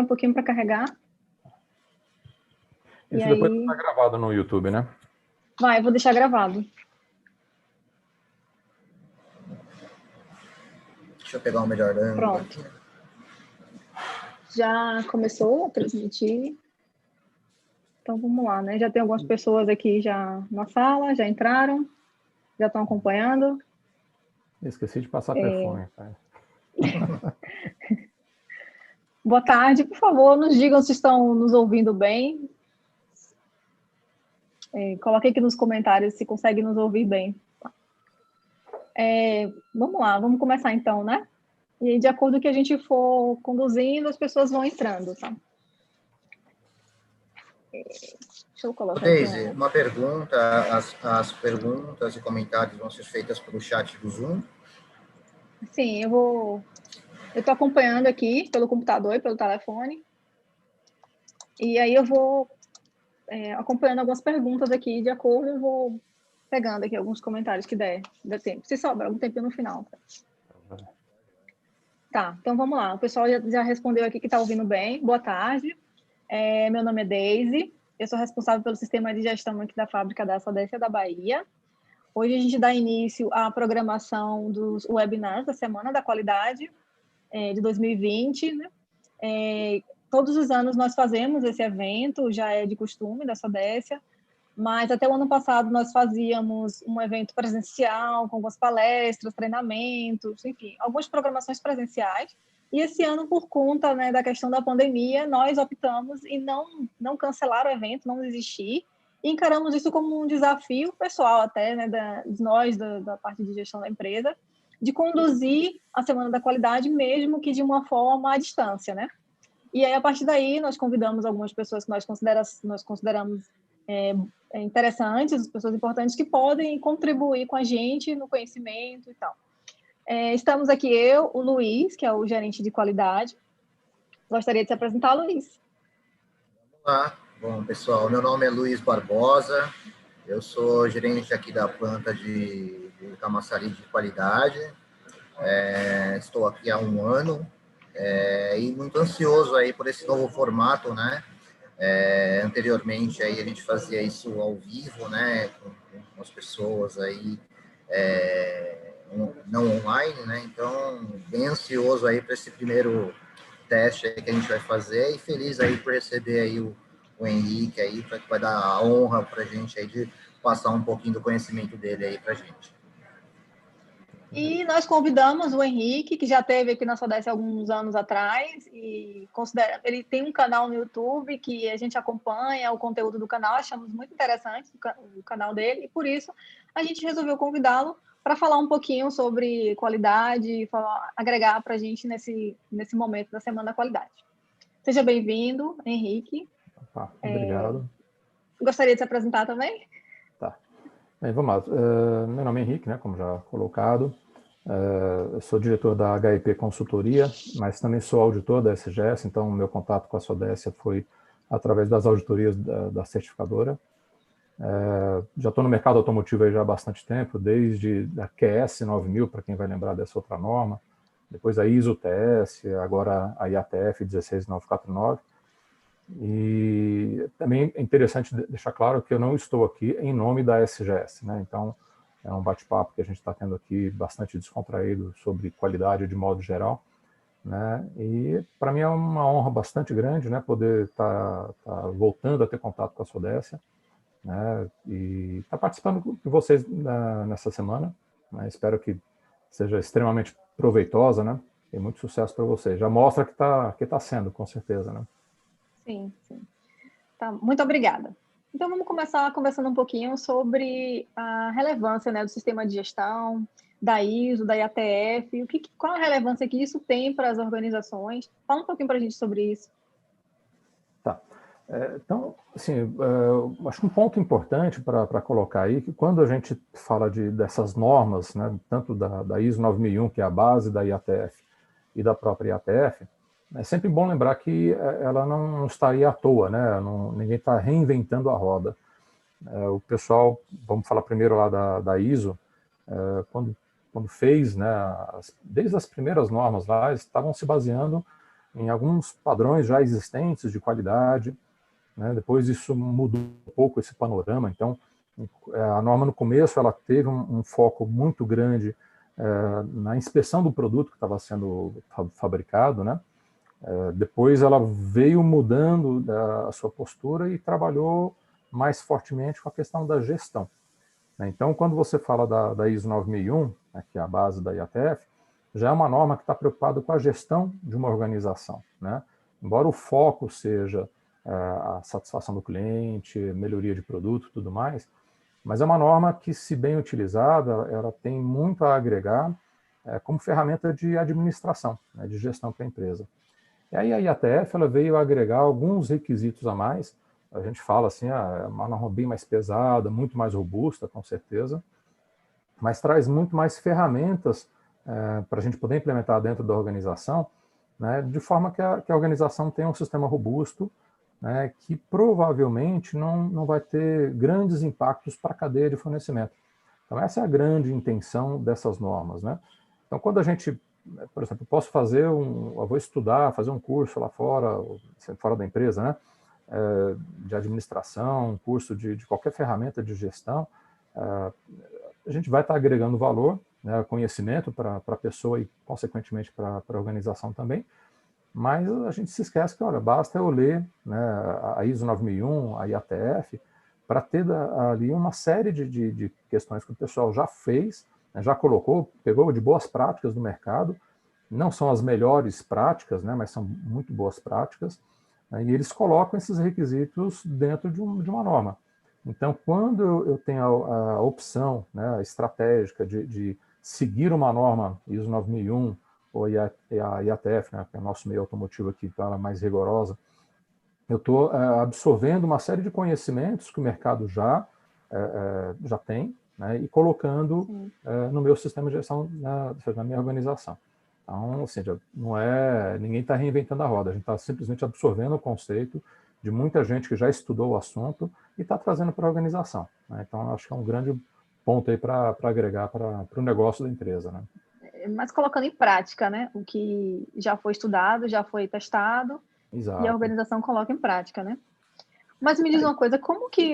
pouquinho para carregar. Isso e depois aí... está gravado no YouTube, né? Vai, eu vou deixar gravado. Deixa eu pegar o melhor ângulo. Pronto. Aqui. Já começou a transmitir. Então, vamos lá, né? Já tem algumas pessoas aqui já na sala, já entraram, já estão acompanhando. Esqueci de passar telefone. Boa tarde, por favor, nos digam se estão nos ouvindo bem. Coloque aqui nos comentários se consegue nos ouvir bem. Vamos lá, vamos começar então, né? E aí, de acordo com o que a gente for conduzindo, as pessoas vão entrando, tá? Deixa eu colocar Deise, aqui. uma pergunta. As perguntas e comentários vão ser feitas pelo chat do Zoom? Sim, eu estou acompanhando aqui pelo computador e pelo telefone. E aí eu vou acompanhando algumas perguntas aqui, de acordo, eu vou pegando aqui alguns comentários que der tempo. Se sobrar algum tempinho no final. Tá, então vamos lá. O pessoal já respondeu aqui que está ouvindo bem. Boa tarde. Meu nome é Deise. Eu sou responsável pelo sistema de gestão aqui da fábrica da Sodexo da Bahia. Hoje a gente dá início à programação dos webinars da Semana da Qualidade de 2020, né? Todos os anos nós fazemos esse evento, já é de costume da Sodexo, mas até o ano passado nós fazíamos um evento presencial, com algumas palestras, treinamentos, enfim, algumas programações presenciais. E esse ano, por conta, né, da questão da pandemia, nós optamos em não cancelar o evento, não desistir, e encaramos isso como um desafio pessoal até, né, de nós, da parte de gestão da empresa, de conduzir a Semana da Qualidade, mesmo que de uma forma à distância, né? E aí, a partir daí, nós convidamos algumas pessoas que nós consideramos interessantes, pessoas importantes que podem contribuir com a gente no conhecimento e tal. Estamos aqui o Luiz, que é o gerente de qualidade. Gostaria de se apresentar, Luiz. Olá, bom, pessoal, meu nome é Luiz Barbosa, eu sou gerente aqui da planta de Camaçari de qualidade, estou aqui há um ano e muito ansioso aí por esse novo formato, né? Anteriormente aí a gente fazia isso ao vivo, né, com as pessoas aí, não online, né? Então, bem ansioso aí para esse primeiro teste aí que a gente vai fazer e feliz aí por receber aí o Henrique aí, que vai dar a honra para a gente aí de passar um pouquinho do conhecimento dele aí para a gente. E nós convidamos o Henrique, que já esteve aqui na Sodexo alguns anos atrás, e ele tem um canal no YouTube que a gente acompanha o conteúdo do canal, achamos muito interessante o canal dele, e por isso a gente resolveu convidá-lo para falar um pouquinho sobre qualidade, agregar para a gente nesse momento da Semana da Qualidade. Seja bem-vindo, Henrique. Opa, obrigado. Gostaria de se apresentar também? Tá. Bem, vamos lá. Meu nome é Henrique, né, como já colocado. Eu sou diretor da HIP Consultoria, mas também sou auditor da SGS, então meu contato com a Sodexo foi através das auditorias da certificadora. Já estou no mercado automotivo aí já há bastante tempo, desde a QS 9000, para quem vai lembrar dessa outra norma, depois a ISO TS, agora a IATF 16949. E também é interessante deixar claro que eu não estou aqui em nome da SGS, né? Então, é um bate-papo que a gente está tendo aqui bastante descontraído sobre qualidade de modo geral, né? E para mim é uma honra bastante grande, né, poder estar voltando a ter contato com a Sodexo, né, e estar participando de vocês nessa semana, né? Espero que seja extremamente proveitosa, né? E muito sucesso para vocês. Já mostra que tá sendo, com certeza, né? Sim, sim. Tá, muito obrigada. Então, vamos começar conversando um pouquinho sobre a relevância, né, do sistema de gestão, da ISO, da IATF, qual a relevância que isso tem para as organizações. Fala um pouquinho para a gente sobre isso. Tá. Então, assim, acho que um ponto importante para colocar aí, que quando a gente fala dessas normas, né, tanto da ISO 9001, que é a base da IATF, e da própria IATF, é sempre bom lembrar que ela não estaria à toa, né? Ninguém está reinventando a roda. O pessoal, vamos falar primeiro lá da ISO, quando fez, né, desde as primeiras normas lá, estavam se baseando em alguns padrões já existentes de qualidade, né? Depois isso mudou um pouco esse panorama. Então, a norma no começo ela teve um foco muito grande na inspeção do produto que estava sendo fabricado, né? Depois ela veio mudando a sua postura e trabalhou mais fortemente com a questão da gestão. Então, quando você fala da ISO 9001, né, que é a base da IATF, já é uma norma que está preocupada com a gestão de uma organização, né? Embora o foco seja a satisfação do cliente, melhoria de produto e tudo mais, mas é uma norma que, se bem utilizada, ela tem muito a agregar como ferramenta de administração, né, de gestão para a empresa. E aí a IATF ela veio agregar alguns requisitos a mais. A gente fala assim, é uma norma bem mais pesada, muito mais robusta, com certeza, mas traz muito mais ferramentas para a gente poder implementar dentro da organização, né, de forma que a organização tenha um sistema robusto, né, que provavelmente não vai ter grandes impactos para a cadeia de fornecimento. Então, essa é a grande intenção dessas normas, né? Então, quando a gente, por exemplo, posso fazer eu vou estudar, fazer um curso lá fora, fora da empresa, né, de administração, um curso de qualquer ferramenta de gestão, a gente vai estar agregando valor, né, conhecimento para a pessoa e, consequentemente, para a organização também, mas a gente se esquece que, olha, basta eu ler, né, a ISO 9001, a IATF, para ter ali uma série de questões que o pessoal já fez, né, já colocou, pegou de boas práticas do mercado, não são as melhores práticas, né, mas são muito boas práticas, né, e eles colocam esses requisitos dentro de uma norma. Então, quando eu tenho a opção, né, estratégica de seguir uma norma ISO 9001, ou a IATF, né, que é o nosso meio automotivo aqui, então ela é mais rigorosa, eu estou absorvendo uma série de conhecimentos que o mercado já tem, né, e colocando no meu sistema de gestão, na minha organização. Então, assim, ninguém está reinventando a roda, a gente está simplesmente absorvendo o conceito de muita gente que já estudou o assunto e está trazendo para a organização, né? Então, acho que é um grande ponto aí para agregar para o negócio da empresa, né? Mas colocando em prática, né? O que já foi estudado, já foi testado, Exato. E a organização coloca em prática, né? Mas me diz uma coisa, como que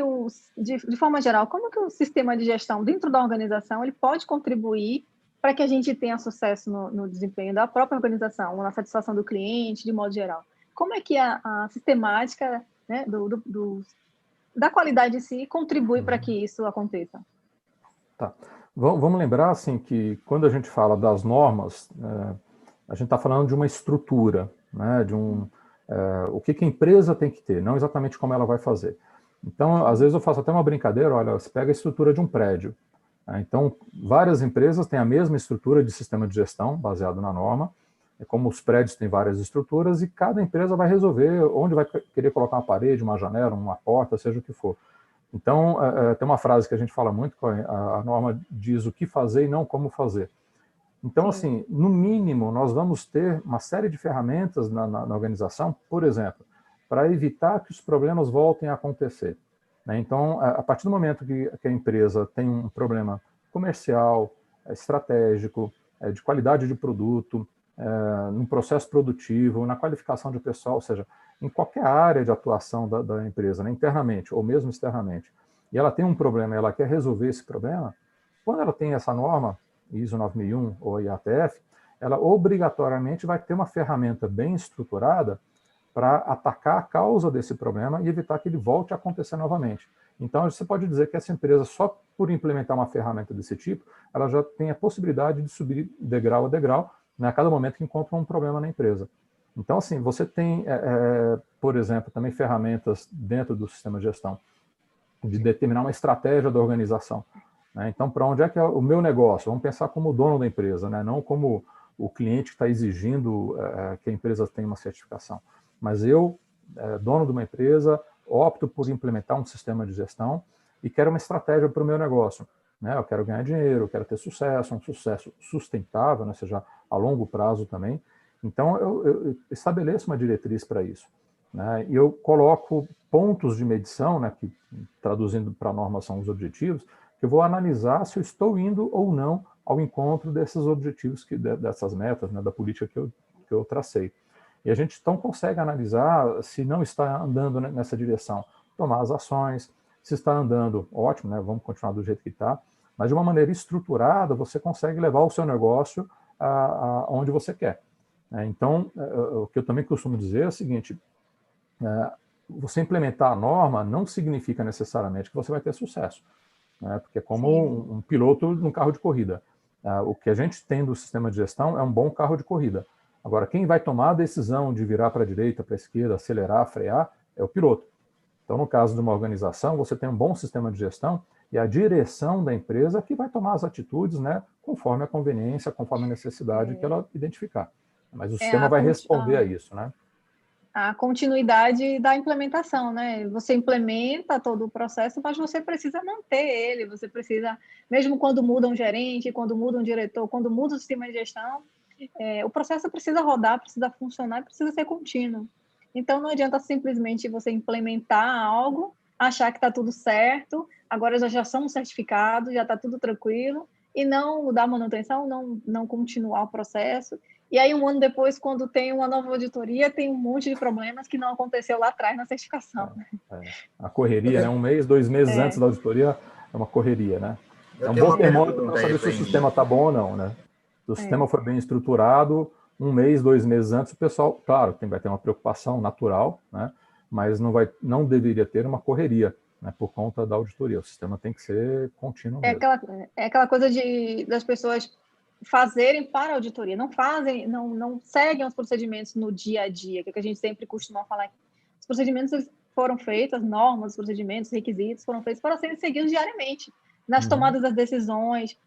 de forma geral, como que o sistema de gestão dentro da organização ele pode contribuir para que a gente tenha sucesso no desempenho da própria organização, ou na satisfação do cliente, de modo geral? Como é que a sistemática, né, da qualidade em si contribui para que isso aconteça? Tá. Vamos lembrar assim, que quando a gente fala das normas, a gente está falando de uma estrutura, né, o que a empresa tem que ter, não exatamente como ela vai fazer. Então, às vezes eu faço até uma brincadeira, olha, você pega a estrutura de um prédio. Então, várias empresas têm a mesma estrutura de sistema de gestão, baseado na norma, como os prédios têm várias estruturas, e cada empresa vai resolver onde vai querer colocar uma parede, uma janela, uma porta, seja o que for. Então, tem uma frase que a gente fala muito, a norma diz o que fazer e não como fazer. Então, assim, no mínimo, nós vamos ter uma série de ferramentas na organização, por exemplo, para evitar que os problemas voltem a acontecer, né? Então, a partir do momento que a empresa tem um problema comercial, estratégico, de qualidade de produto, no processo produtivo, na qualificação de pessoal, ou seja, em qualquer área de atuação da empresa, né, internamente ou mesmo externamente, e ela tem um problema e ela quer resolver esse problema, quando ela tem essa norma, ISO 9001 ou IATF, ela obrigatoriamente vai ter uma ferramenta bem estruturada para atacar a causa desse problema e evitar que ele volte a acontecer novamente. Então, você pode dizer que essa empresa, só por implementar uma ferramenta desse tipo, ela já tem a possibilidade de subir degrau a degrau, né, a cada momento que encontra um problema na empresa. Então, assim, você tem, por exemplo, também ferramentas dentro do sistema de gestão de determinar uma estratégia da organização, né? Então, para onde é que é o meu negócio? Vamos pensar como dono da empresa, né? Não como o cliente que está exigindo que a empresa tenha uma certificação. Mas eu, dono de uma empresa, opto por implementar um sistema de gestão e quero uma estratégia para o meu negócio, né? Eu quero ganhar dinheiro, eu quero ter sucesso, um sucesso sustentável, né? Ou seja, a longo prazo também. Então, eu estabeleço uma diretriz para isso, né? E eu coloco pontos de medição, né, que, traduzindo para a norma, são os objetivos, que eu vou analisar se eu estou indo ou não ao encontro desses objetivos, dessas metas, né, da política que eu tracei. E a gente então consegue analisar se não está andando nessa direção, tomar as ações. Se está andando, ótimo, né? Vamos continuar do jeito que está, mas de uma maneira estruturada, você consegue levar o seu negócio aonde você quer. Então, o que eu também costumo dizer é o seguinte, você implementar a norma não significa necessariamente que você vai ter sucesso, né? Porque é como um piloto num carro de corrida. O que a gente tem do sistema de gestão é um bom carro de corrida. Agora, quem vai tomar a decisão de virar para a direita, para a esquerda, acelerar, frear, é o piloto. Então, no caso de uma organização, você tem um bom sistema de gestão e a direção da empresa que vai tomar as atitudes, né, conforme a conveniência, conforme a necessidade que ela identificar. Mas o sistema vai responder a isso, né? A continuidade da implementação, né? Você implementa todo o processo, mas você precisa manter ele, você precisa, mesmo quando muda um gerente, quando muda um diretor, quando muda o sistema de gestão, o processo precisa rodar, precisa funcionar, precisa ser contínuo. Então, não adianta simplesmente você implementar algo, achar que está tudo certo, agora já somos certificados, já está tudo tranquilo, e não dar manutenção, não continuar o processo. E aí, um ano depois, quando tem uma nova auditoria, tem um monte de problemas que não aconteceu lá atrás na certificação. A correria, né? 1 mês, 2 meses antes da auditoria, é uma correria, né? É um bom termômetro para saber se o sistema está bom ou não, né? Se o sistema for bem estruturado, 1 mês, 2 meses antes, o pessoal, claro, vai ter uma preocupação natural, né? Mas não deveria ter uma correria, né, por conta da auditoria. O sistema tem que ser contínuo mesmo. Aquela coisa das pessoas fazerem para a auditoria, não seguem os procedimentos no dia a dia, que é o que a gente sempre costuma falar. Os procedimentos eles foram feitos, as normas, os procedimentos, os requisitos foram feitos para serem seguidos diariamente, nas tomadas das decisões,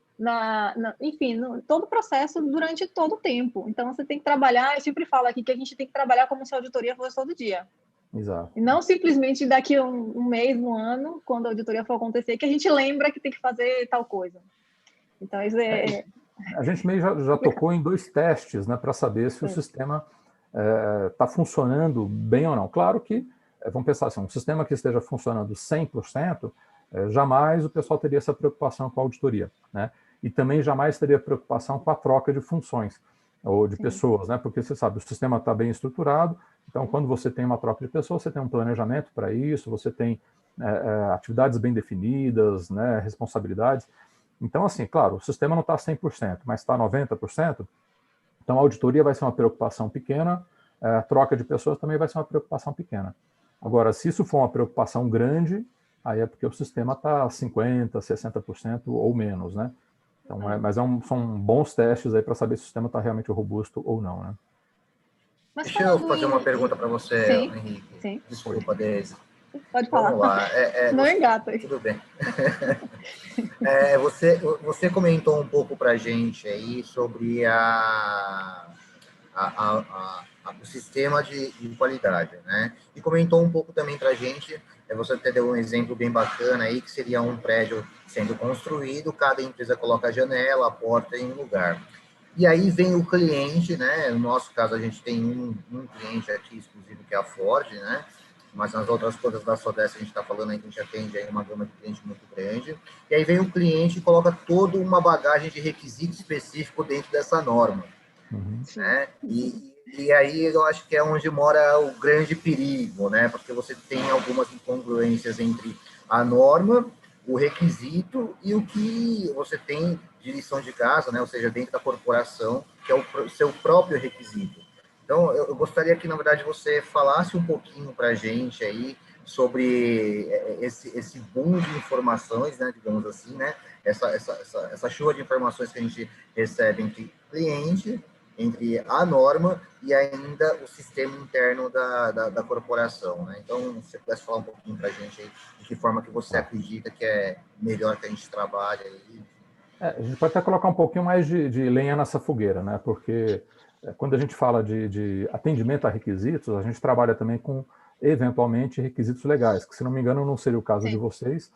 enfim, todo o processo durante todo o tempo. Então, você tem que trabalhar, eu sempre falo aqui que a gente tem que trabalhar como se a auditoria fosse todo dia. Exato. E não simplesmente daqui a um mês, um ano, quando a auditoria for acontecer, que a gente lembra que tem que fazer tal coisa. Então, isso a gente meio já tocou em 2 testes, né, para saber se o sistema está funcionando bem ou não. Claro que, vamos pensar assim, um sistema que esteja funcionando 100%, jamais o pessoal teria essa preocupação com a auditoria, né? E também jamais teria preocupação com a troca de funções ou de pessoas, né? Porque você sabe, o sistema está bem estruturado, então quando você tem uma troca de pessoas, você tem um planejamento para isso, você tem atividades bem definidas, né, responsabilidades. Então, assim, claro, o sistema não está 100%, mas está 90%, então a auditoria vai ser uma preocupação pequena, a troca de pessoas também vai ser uma preocupação pequena. Agora, se isso for uma preocupação grande, aí é porque o sistema está 50%, 60% ou menos, né? Então, são bons testes aí para saber se o sistema está realmente robusto ou não, né? Deixa eu fazer uma pergunta para você, Henrique. Sim. Desculpa, Deise. Pode falar. Vamos lá. Não engata aí. Tudo bem. Você comentou um pouco para a gente aí sobre o sistema de qualidade, né? E comentou um pouco também para a gente, você até deu um exemplo bem bacana aí, que seria um prédio sendo construído, cada empresa coloca a janela, a porta em um lugar. E aí vem o cliente, né? No nosso caso, a gente tem um cliente aqui exclusivo, que é a Ford, né? Mas nas outras coisas da Sodexo a gente está falando aí que a gente atende aí uma gama de cliente muito grande. E aí vem o cliente e coloca toda uma bagagem de requisito específico dentro dessa norma. Né? E aí eu acho que é onde mora o grande perigo, né? Porque você tem algumas incongruências entre a norma, o requisito e o que você tem de lição de casa, né? Ou seja, dentro da corporação, que é o seu próprio requisito. Então, eu gostaria que, na verdade, você falasse um pouquinho para a gente aí sobre esse boom de informações, né, digamos assim, né? Essa chuva de informações que a gente recebe entre cliente, entre a norma e ainda o sistema interno da corporação, né? Então, se você pudesse falar um pouquinho para a gente aí, de que forma que você acredita que é melhor que a gente trabalhe aí. A gente pode até colocar um pouquinho mais de lenha nessa fogueira, né? Porque quando a gente fala de atendimento a requisitos, a gente trabalha também com, eventualmente, requisitos legais, que, se não me engano, não seria o caso de vocês,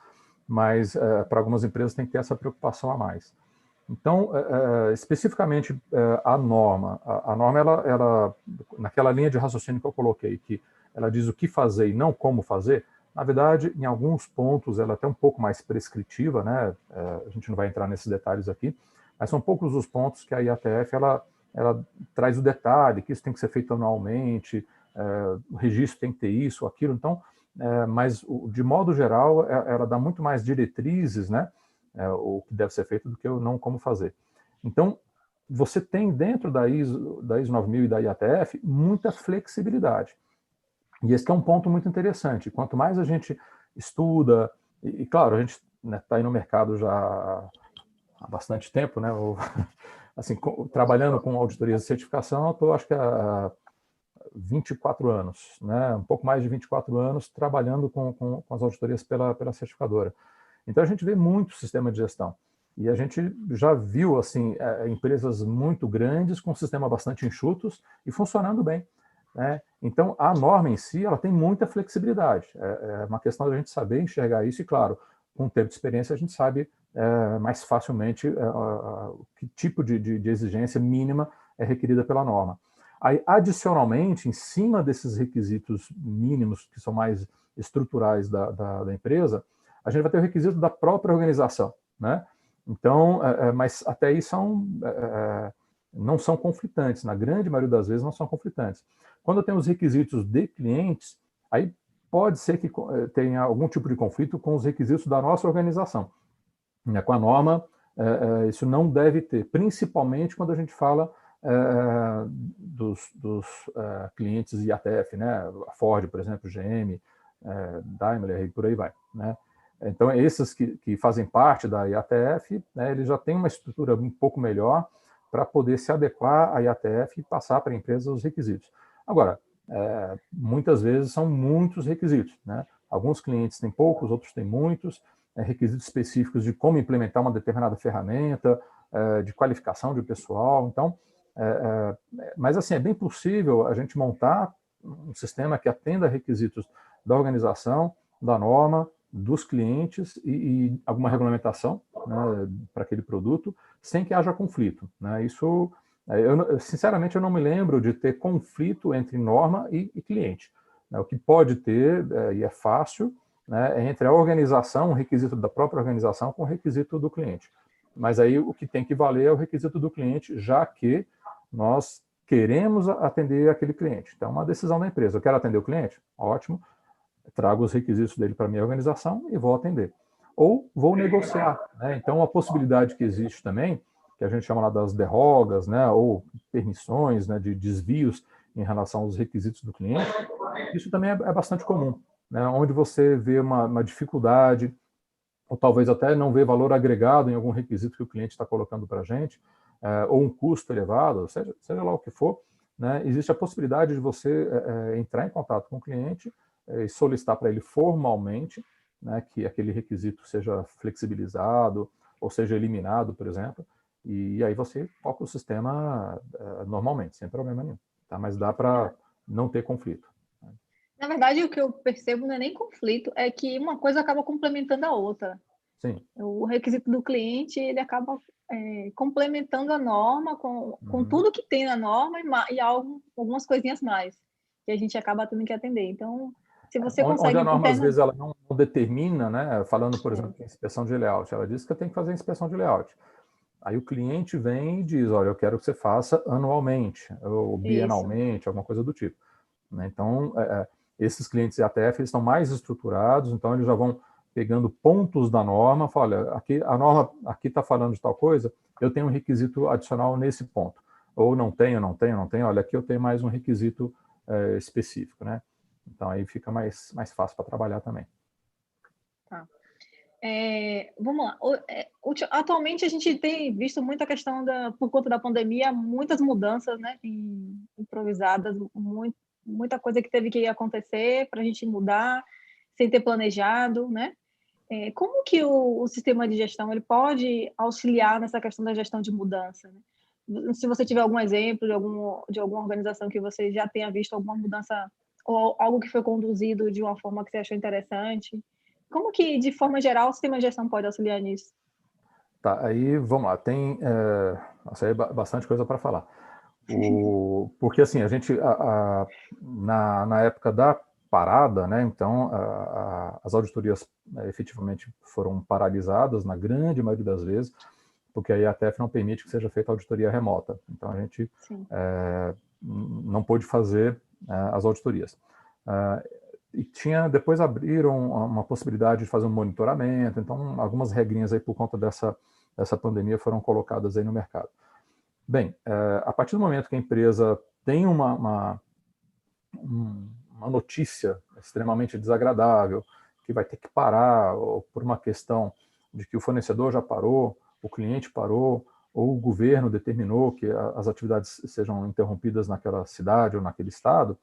mas para algumas empresas tem que ter essa preocupação a mais. Então, especificamente a norma, ela, naquela linha de raciocínio que eu coloquei, que ela diz o que fazer e não como fazer, na verdade, em alguns pontos, ela é até um pouco mais prescritiva, né? A gente não vai entrar nesses detalhes aqui, mas são poucos os pontos que a IATF ela traz o detalhe, que isso tem que ser feito anualmente, o registro tem que ter isso, aquilo, então, mas de modo geral, ela dá muito mais diretrizes, né, o que deve ser feito do que o não como fazer. Então, você tem dentro da ISO 9000 e da IATF muita flexibilidade. E esse é um ponto muito interessante. Quanto mais a gente estuda, e claro, a gente está aí no mercado já há bastante tempo, né? Assim, trabalhando com auditoria de certificação, eu estou, acho que há 24 anos, né? Um pouco mais de 24 anos trabalhando com as auditorias pela certificadora. Então, a gente vê muito sistema de gestão. E a gente já viu assim, empresas muito grandes com um sistema bastante enxutos e funcionando bem, né? Então, a norma em si, ela tem muita flexibilidade. É uma questão da gente saber enxergar isso e, claro, com o tempo de experiência, a gente sabe mais facilmente que tipo de exigência mínima é requerida pela norma. Aí, adicionalmente, em cima desses requisitos mínimos, que são mais estruturais da empresa, a gente vai ter o requisito da própria organização, né? Então, mas até aí não são conflitantes, na grande maioria das vezes não são conflitantes. Quando eu tenho os requisitos de clientes, aí pode ser que tenha algum tipo de conflito com os requisitos da nossa organização. Com a norma, isso não deve ter, principalmente quando a gente fala dos clientes IATF, né? A Ford, por exemplo, GM, Daimler, e por aí vai, né? Então, esses que fazem parte da IATF, né, eles já têm uma estrutura um pouco melhor para poder se adequar à IATF e passar para a empresa os requisitos. Agora, muitas vezes são muitos requisitos, né? Alguns clientes têm poucos, outros têm muitos, requisitos específicos de como implementar uma determinada ferramenta, de qualificação de pessoal. Então, mas assim, é bem possível a gente montar um sistema que atenda a requisitos da organização, da norma, dos clientes e alguma regulamentação, né, para aquele produto, sem que haja conflito, né? Isso, sinceramente, eu não me lembro de ter conflito entre norma e cliente, né? O que pode ter, e é fácil, né, é entre a organização, o requisito da própria organização com o requisito do cliente. Mas aí o que tem que valer é o requisito do cliente, já que nós queremos atender aquele cliente. Então, é uma decisão da empresa. Eu quero atender o cliente? Ótimo. Trago os requisitos dele para a minha organização e vou atender. Ou vou negociar, né? Então, a possibilidade que existe também, que a gente chama lá das derrogas, né, ou permissões, né, de desvios em relação aos requisitos do cliente, isso também é bastante comum, né? Onde você vê uma dificuldade, ou talvez até não vê valor agregado em algum requisito que o cliente está colocando para a gente, ou um custo elevado, seja lá o que for, né, existe a possibilidade de você entrar em contato com o cliente e solicitar para ele formalmente, né, que aquele requisito seja flexibilizado ou seja eliminado, por exemplo, e aí você toca o sistema normalmente, sem problema nenhum. Tá? Mas dá para não ter conflito. Na verdade, o que eu percebo não é nem conflito, é que uma coisa acaba complementando a outra. Sim. O requisito do cliente, ele acaba complementando a norma com tudo que tem na norma e algumas coisinhas mais, que a gente acaba tendo que atender. Então, se você consegue... Onde a norma, às vezes, ela não determina, né? Falando, por exemplo, de inspeção de layout, ela diz que eu tenho que fazer a inspeção de layout. Aí o cliente vem e diz, olha, eu quero que você faça anualmente, ou bienalmente, alguma coisa do tipo. Então, esses clientes IATF, eles estão mais estruturados, então eles já vão pegando pontos da norma, fala, olha, aqui, a norma aqui está falando de tal coisa, eu tenho um requisito adicional nesse ponto. Ou não tenho, olha, aqui eu tenho mais um requisito específico, né? Então, aí fica mais fácil para trabalhar também. Tá. Vamos lá. Atualmente, a gente tem visto muita questão, por conta da pandemia, muitas mudanças, né, improvisadas, muita coisa que teve que acontecer para a gente mudar, sem ter planejado, né? Como que o sistema de gestão ele pode auxiliar nessa questão da gestão de mudança, né? Se você tiver algum exemplo de alguma organização que você já tenha visto alguma mudança ou algo que foi conduzido de uma forma que você achou interessante, como que, de forma geral, o sistema de gestão pode auxiliar nisso? Tá, aí vamos lá, tem bastante coisa para falar. Porque assim, a gente, na época da parada, né, então as auditorias efetivamente foram paralisadas, na grande maioria das vezes, porque a IATF não permite que seja feita auditoria remota. Então, a gente não pôde fazer as auditorias. E depois abriram uma possibilidade de fazer um monitoramento, então algumas regrinhas aí por conta dessa pandemia foram colocadas aí no mercado. Bem, a partir do momento que a empresa tem uma notícia extremamente desagradável, que vai ter que parar, ou por uma questão de que o fornecedor já parou, o cliente parou, ou o governo determinou que as atividades sejam interrompidas naquela cidade ou naquele estado,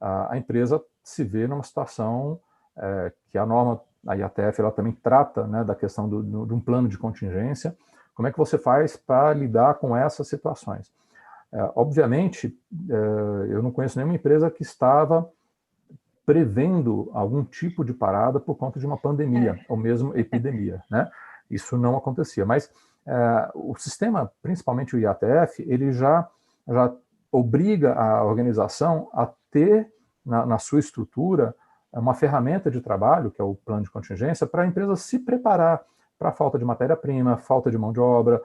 a empresa se vê numa situação que a norma, a IATF, ela também trata, né, da questão de um plano de contingência. Como é que você faz para lidar com essas situações? Obviamente, eu não conheço nenhuma empresa que estava prevendo algum tipo de parada por conta de uma pandemia, ou mesmo epidemia, né? Isso não acontecia, mas o sistema, principalmente o IATF, ele já obriga a organização a ter na sua estrutura uma ferramenta de trabalho, que é o plano de contingência, para a empresa se preparar para a falta de matéria-prima, falta de mão de obra,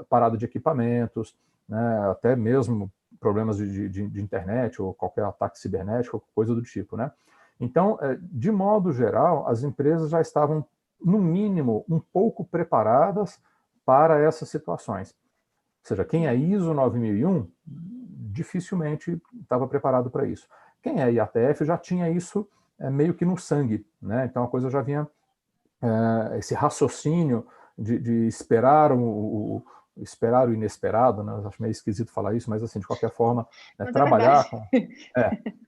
parada de equipamentos, né, até mesmo problemas de internet ou qualquer ataque cibernético, coisa do tipo, né? Então, de modo geral, as empresas já estavam, no mínimo, um pouco preparadas para essas situações. Ou seja, quem é ISO 9001 dificilmente estava preparado para isso. Quem é IATF já tinha isso meio que no sangue, né? Então a coisa já vinha, esse raciocínio de esperar esperar o inesperado, né? Eu acho meio esquisito falar isso, mas assim, de qualquer forma,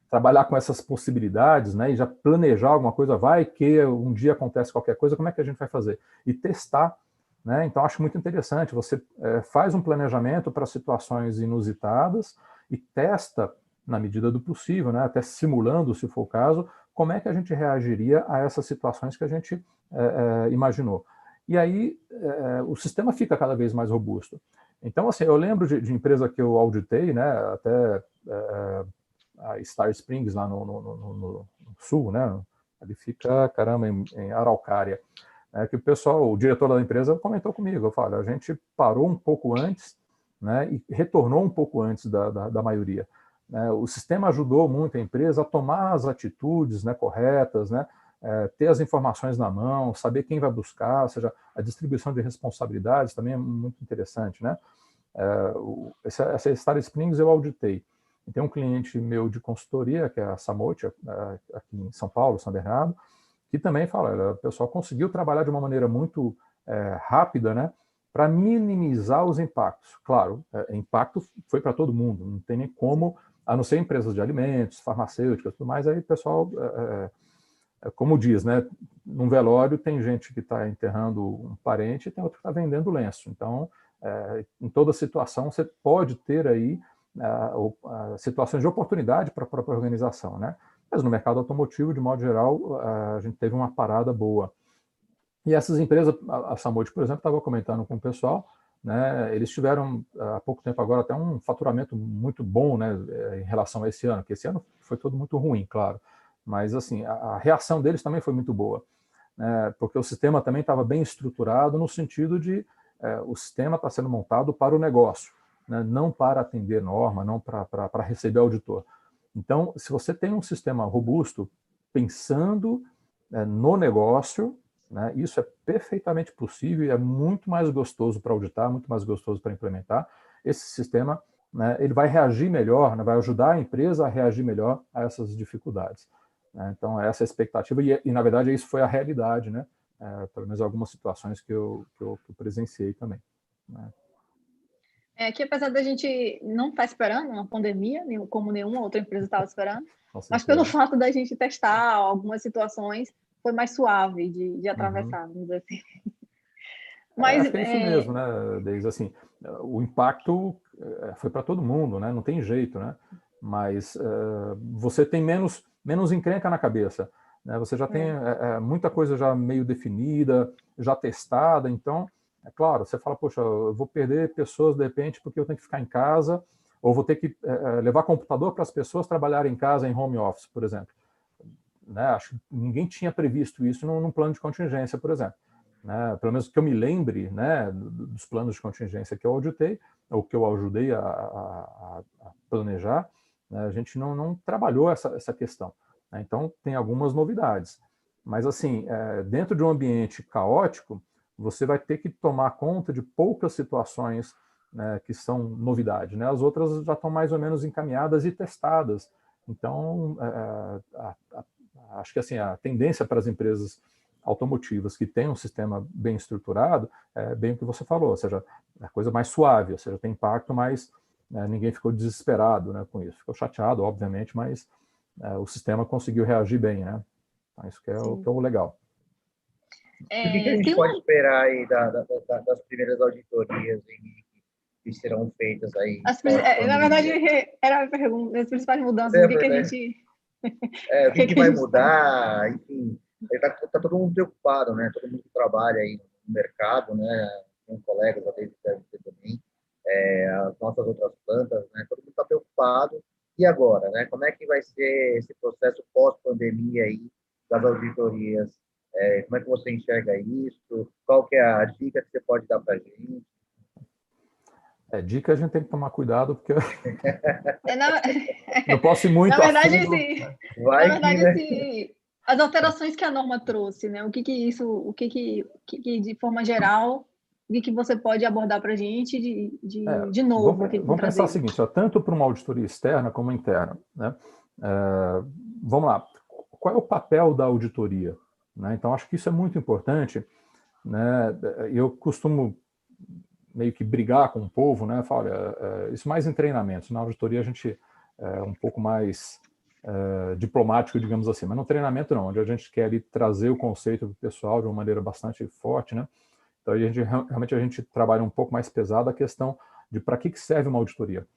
trabalhar com essas possibilidades, né? E já planejar alguma coisa, vai que um dia acontece qualquer coisa, como é que a gente vai fazer? E testar, né? Então acho muito interessante, você faz um planejamento para situações inusitadas e testa na medida do possível, né? Até simulando, se for o caso, como é que a gente reagiria a essas situações que a gente imaginou. E aí o sistema fica cada vez mais robusto. Então, assim, eu lembro de empresa que eu auditei, né, até a Star Springs, lá no sul, né, ali fica, caramba, em Araucária, que o diretor da empresa comentou comigo, eu falo, a gente parou um pouco antes, né, e retornou um pouco antes da maioria. O sistema ajudou muito a empresa a tomar as atitudes, né, corretas, né, ter as informações na mão, saber quem vai buscar, ou seja, a distribuição de responsabilidades também é muito interessante, né? Essa Star Springs eu auditei. E tem um cliente meu de consultoria, que é a Samote, aqui em São Paulo, São Bernardo, que também fala, o pessoal conseguiu trabalhar de uma maneira muito rápida, né, para minimizar os impactos. Claro, impacto foi para todo mundo, não tem nem como, a não ser empresas de alimentos, farmacêuticas, tudo mais, aí o pessoal, como diz, né, num velório tem gente que está enterrando um parente e tem outro que está vendendo lenço. Então, em toda situação, você pode ter aí situações de oportunidade para a própria organização, né? Mas no mercado automotivo, de modo geral, a gente teve uma parada boa. E essas empresas, a Samote, por exemplo, estava comentando com o pessoal, né, eles tiveram, há pouco tempo agora, até um faturamento muito bom, né, em relação a esse ano, que esse ano foi todo muito ruim, claro. Mas, assim, a reação deles também foi muito boa, né, porque o sistema também estava bem estruturado no sentido de o sistema está sendo montado para o negócio, né, não para atender norma, não para receber auditor. Então, se você tem um sistema robusto, pensando no negócio, né, isso é perfeitamente possível e é muito mais gostoso para auditar, muito mais gostoso para implementar. Esse sistema, né, ele vai reagir melhor, né, vai ajudar a empresa a reagir melhor a essas dificuldades. Né? Então, essa é a expectativa e, na verdade, isso foi a realidade, né? Pelo menos algumas situações que eu presenciei também. Né? Que apesar da gente não estar esperando uma pandemia, como nenhuma outra empresa estava esperando, mas pelo fato da gente testar algumas situações, foi mais suave de atravessar, vamos dizer assim. Mas, acho que é isso mesmo, né, Deise? Assim, o impacto foi para todo mundo, né? Não tem jeito, né? Mas você tem menos encrenca na cabeça, né? Você já tem muita coisa já meio definida, já testada, então, é claro, você fala, poxa, eu vou perder pessoas de repente porque eu tenho que ficar em casa, ou vou ter que levar computador para as pessoas trabalharem em casa em home office, por exemplo. Né? Acho que ninguém tinha previsto isso num plano de contingência, por exemplo. né? Pelo menos que eu me lembre, né, dos planos de contingência que eu auditei, ou que eu ajudei a planejar, né, a gente não trabalhou essa questão, né? Então, tem algumas novidades. Mas, assim, dentro de um ambiente caótico, você vai ter que tomar conta de poucas situações, né, que são novidade, né? As outras já estão mais ou menos encaminhadas e testadas. Então, acho que assim, a tendência para as empresas automotivas que têm um sistema bem estruturado é bem o que você falou, ou seja, a coisa mais suave, ou seja, tem impacto, mas ninguém ficou desesperado, né, com isso. Ficou chateado, obviamente, mas o sistema conseguiu reagir bem, né? Então, isso que é o legal. O que a gente pode esperar aí das primeiras auditorias que serão feitas aí? Na verdade, era a pergunta, as principais mudanças, o que a gente... o que vai mudar, enfim, tá todo mundo preocupado, né? Todo mundo que trabalha aí no mercado, né? Tem colegas até que devem ter também, as nossas outras plantas, né? Todo mundo está preocupado. E agora, né? Como é que vai ser esse processo pós-pandemia aí das auditorias? Como é que você enxerga isso? Qual que é a dica que você pode dar para a gente? Dica a gente tem que tomar cuidado, porque não posso ir muito na verdade, a fundo. As alterações que a norma trouxe, né? O que de forma geral, o que você pode abordar para a gente de novo? Vamos pensar o seguinte, tanto para uma auditoria externa como interna, né? Vamos lá, qual é o papel da auditoria, né? Então, acho que isso é muito importante, né? Eu costumo meio que brigar com o povo, né? Fala, isso mais em treinamentos. Na auditoria a gente é um pouco mais diplomático, digamos assim, mas no treinamento não, onde a gente quer ali, trazer o conceito do pessoal de uma maneira bastante forte, né? Então realmente a gente trabalha um pouco mais pesado a questão de para que serve uma auditoria.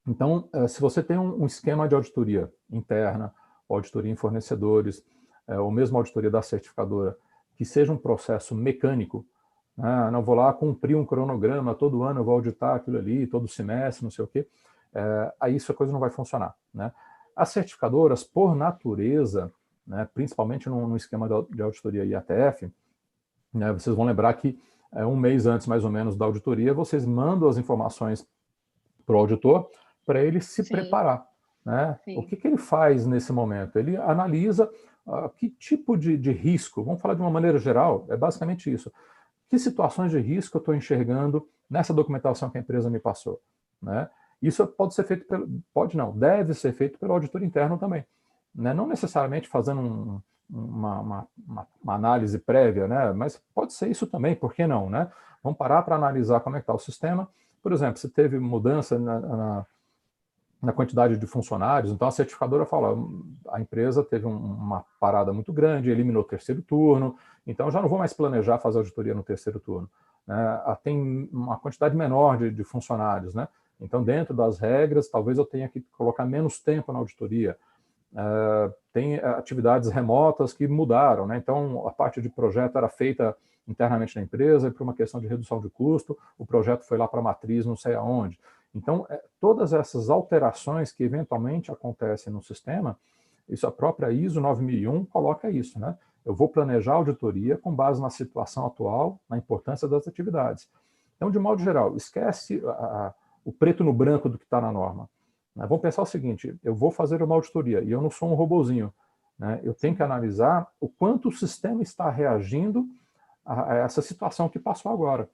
Então, se você tem um esquema de auditoria interna, auditoria em fornecedores, ou mesmo auditoria da certificadora, que seja um processo mecânico, não vou lá cumprir um cronograma, todo ano eu vou auditar aquilo ali, todo semestre, não sei o quê, aí a coisa não vai funcionar, né? As certificadoras, por natureza, né, principalmente no esquema de auditoria IATF, né, vocês vão lembrar que um mês antes, mais ou menos, da auditoria, vocês mandam as informações para o auditor para ele se preparar, né? O que ele faz nesse momento? Ele analisa que tipo de risco, vamos falar de uma maneira geral, é basicamente isso. Que situações de risco eu estou enxergando nessa documentação que a empresa me passou, né? Isso pode ser feito, deve ser feito pelo auditor interno também, né? Não necessariamente fazendo uma análise prévia, né? Mas pode ser isso também, por que não, né? Vamos parar para analisar como é que está o sistema. Por exemplo, se teve mudança na quantidade de funcionários, então a certificadora fala, a empresa teve uma parada muito grande, eliminou o terceiro turno, então eu já não vou mais planejar fazer auditoria no terceiro turno, né? Tem uma quantidade menor de funcionários, né? Então, dentro das regras, talvez eu tenha que colocar menos tempo na auditoria. Tem atividades remotas que mudaram, né? Então, a parte de projeto era feita internamente na empresa e por uma questão de redução de custo, o projeto foi lá para a matriz, não sei aonde. Então, todas essas alterações que eventualmente acontecem no sistema, isso a própria ISO 9001 coloca isso, né? Eu vou planejar a auditoria com base na situação atual, na importância das atividades. Então, de modo geral, esquece o preto no branco do que está na norma. Vamos pensar o seguinte, eu vou fazer uma auditoria e eu não sou um robozinho, né? Eu tenho que analisar o quanto o sistema está reagindo a essa situação que passou agora.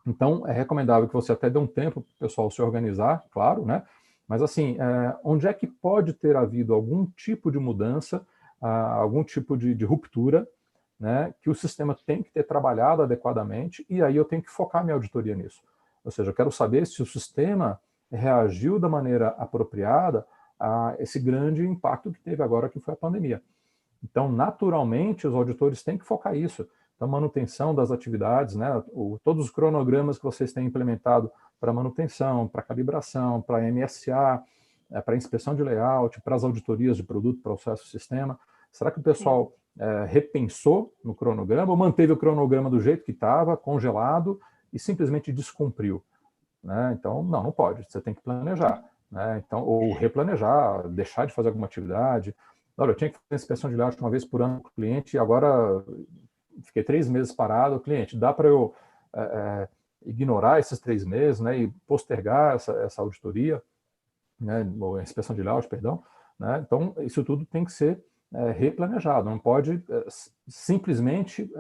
Então, é recomendável que você até dê um tempo para o pessoal se organizar, claro, né? Mas, assim, onde é que pode ter havido algum tipo de mudança, algum tipo de ruptura, né? Que o sistema tem que ter trabalhado adequadamente e aí eu tenho que focar minha auditoria nisso. Ou seja, eu quero saber se o sistema reagiu da maneira apropriada a esse grande impacto que teve agora, que foi a pandemia. Então, naturalmente, os auditores têm que focar isso. Então, manutenção das atividades, né? Todos os cronogramas que vocês têm implementado para manutenção, para calibração, para MSA, para inspeção de layout, para as auditorias de produto, processo, sistema. Será que o pessoal repensou no cronograma ou manteve o cronograma do jeito que estava, congelado, e simplesmente descumpriu, né? Então, não pode. Você tem que planejar, né? Então, ou replanejar, deixar de fazer alguma atividade. Olha, eu tinha que fazer inspeção de layout uma vez por ano com o cliente e agora fiquei 3 meses parado, cliente, dá para eu ignorar esses 3 meses, né, e postergar essa auditoria, né, ou a inspeção de layout, perdão, né? Então, isso tudo tem que ser replanejado, não pode simplesmente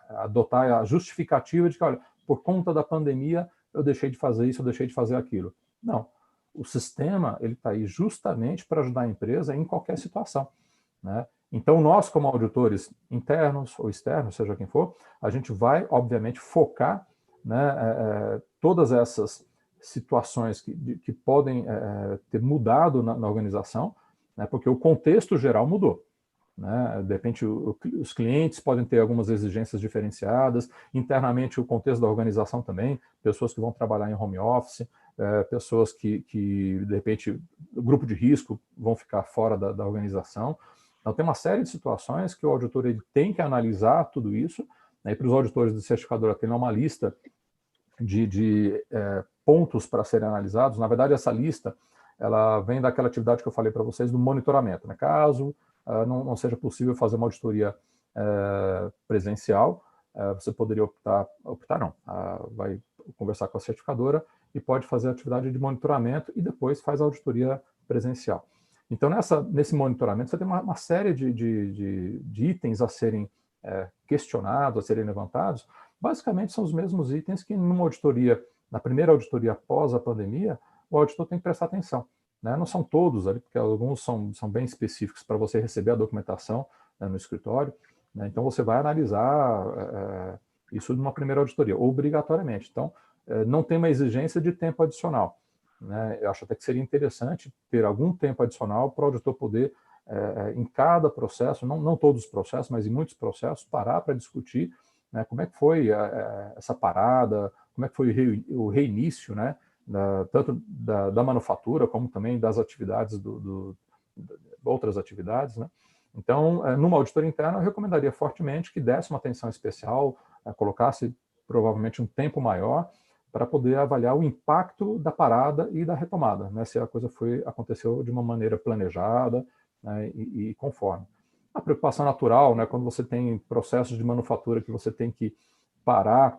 adotar a justificativa de que, olha, por conta da pandemia, eu deixei de fazer isso, eu deixei de fazer aquilo. Não. O sistema ele está aí justamente para ajudar a empresa em qualquer situação, né? Então, nós, como auditores internos ou externos, seja quem for, a gente vai, obviamente, focar, né, todas essas situações que podem ter mudado na organização, né, porque o contexto geral mudou. Né? De repente, os clientes podem ter algumas exigências diferenciadas, internamente o contexto da organização também, pessoas que vão trabalhar em home office, pessoas que, de repente, o grupo de risco vão ficar fora da organização. Então, tem uma série de situações que o auditor ele tem que analisar tudo isso, né? E para os auditores do certificador tem uma lista de pontos para serem analisados. Na verdade, essa lista ela vem daquela atividade que eu falei para vocês do monitoramento. Né? Caso não seja possível fazer uma auditoria presencial, você poderia vai conversar com a certificadora e pode fazer a atividade de monitoramento e depois faz a auditoria presencial. Então, nesse monitoramento, você tem uma série de itens a serem questionados, a serem levantados. Basicamente, são os mesmos itens que numa auditoria, na primeira auditoria após a pandemia, o auditor tem que prestar atenção. Né? Não são todos ali, porque alguns são bem específicos para você receber a documentação, né, no escritório. Né? Então, você vai analisar isso numa primeira auditoria, obrigatoriamente. Então, não tem uma exigência de tempo adicional. Né? Eu acho até que seria interessante ter algum tempo adicional para o auditor poder, em cada processo, não todos os processos, mas em muitos processos, parar para discutir, né, como é que foi essa parada, como é que foi o reinício, né, tanto da manufatura como também das atividades, outras atividades. Né? Então, numa auditoria interna, eu recomendaria fortemente que desse uma atenção especial, colocasse provavelmente um tempo maior para poder avaliar o impacto da parada e da retomada, né, se a coisa aconteceu de uma maneira planejada, né, e conforme. A preocupação natural, né, quando você tem processos de manufatura que você tem que parar,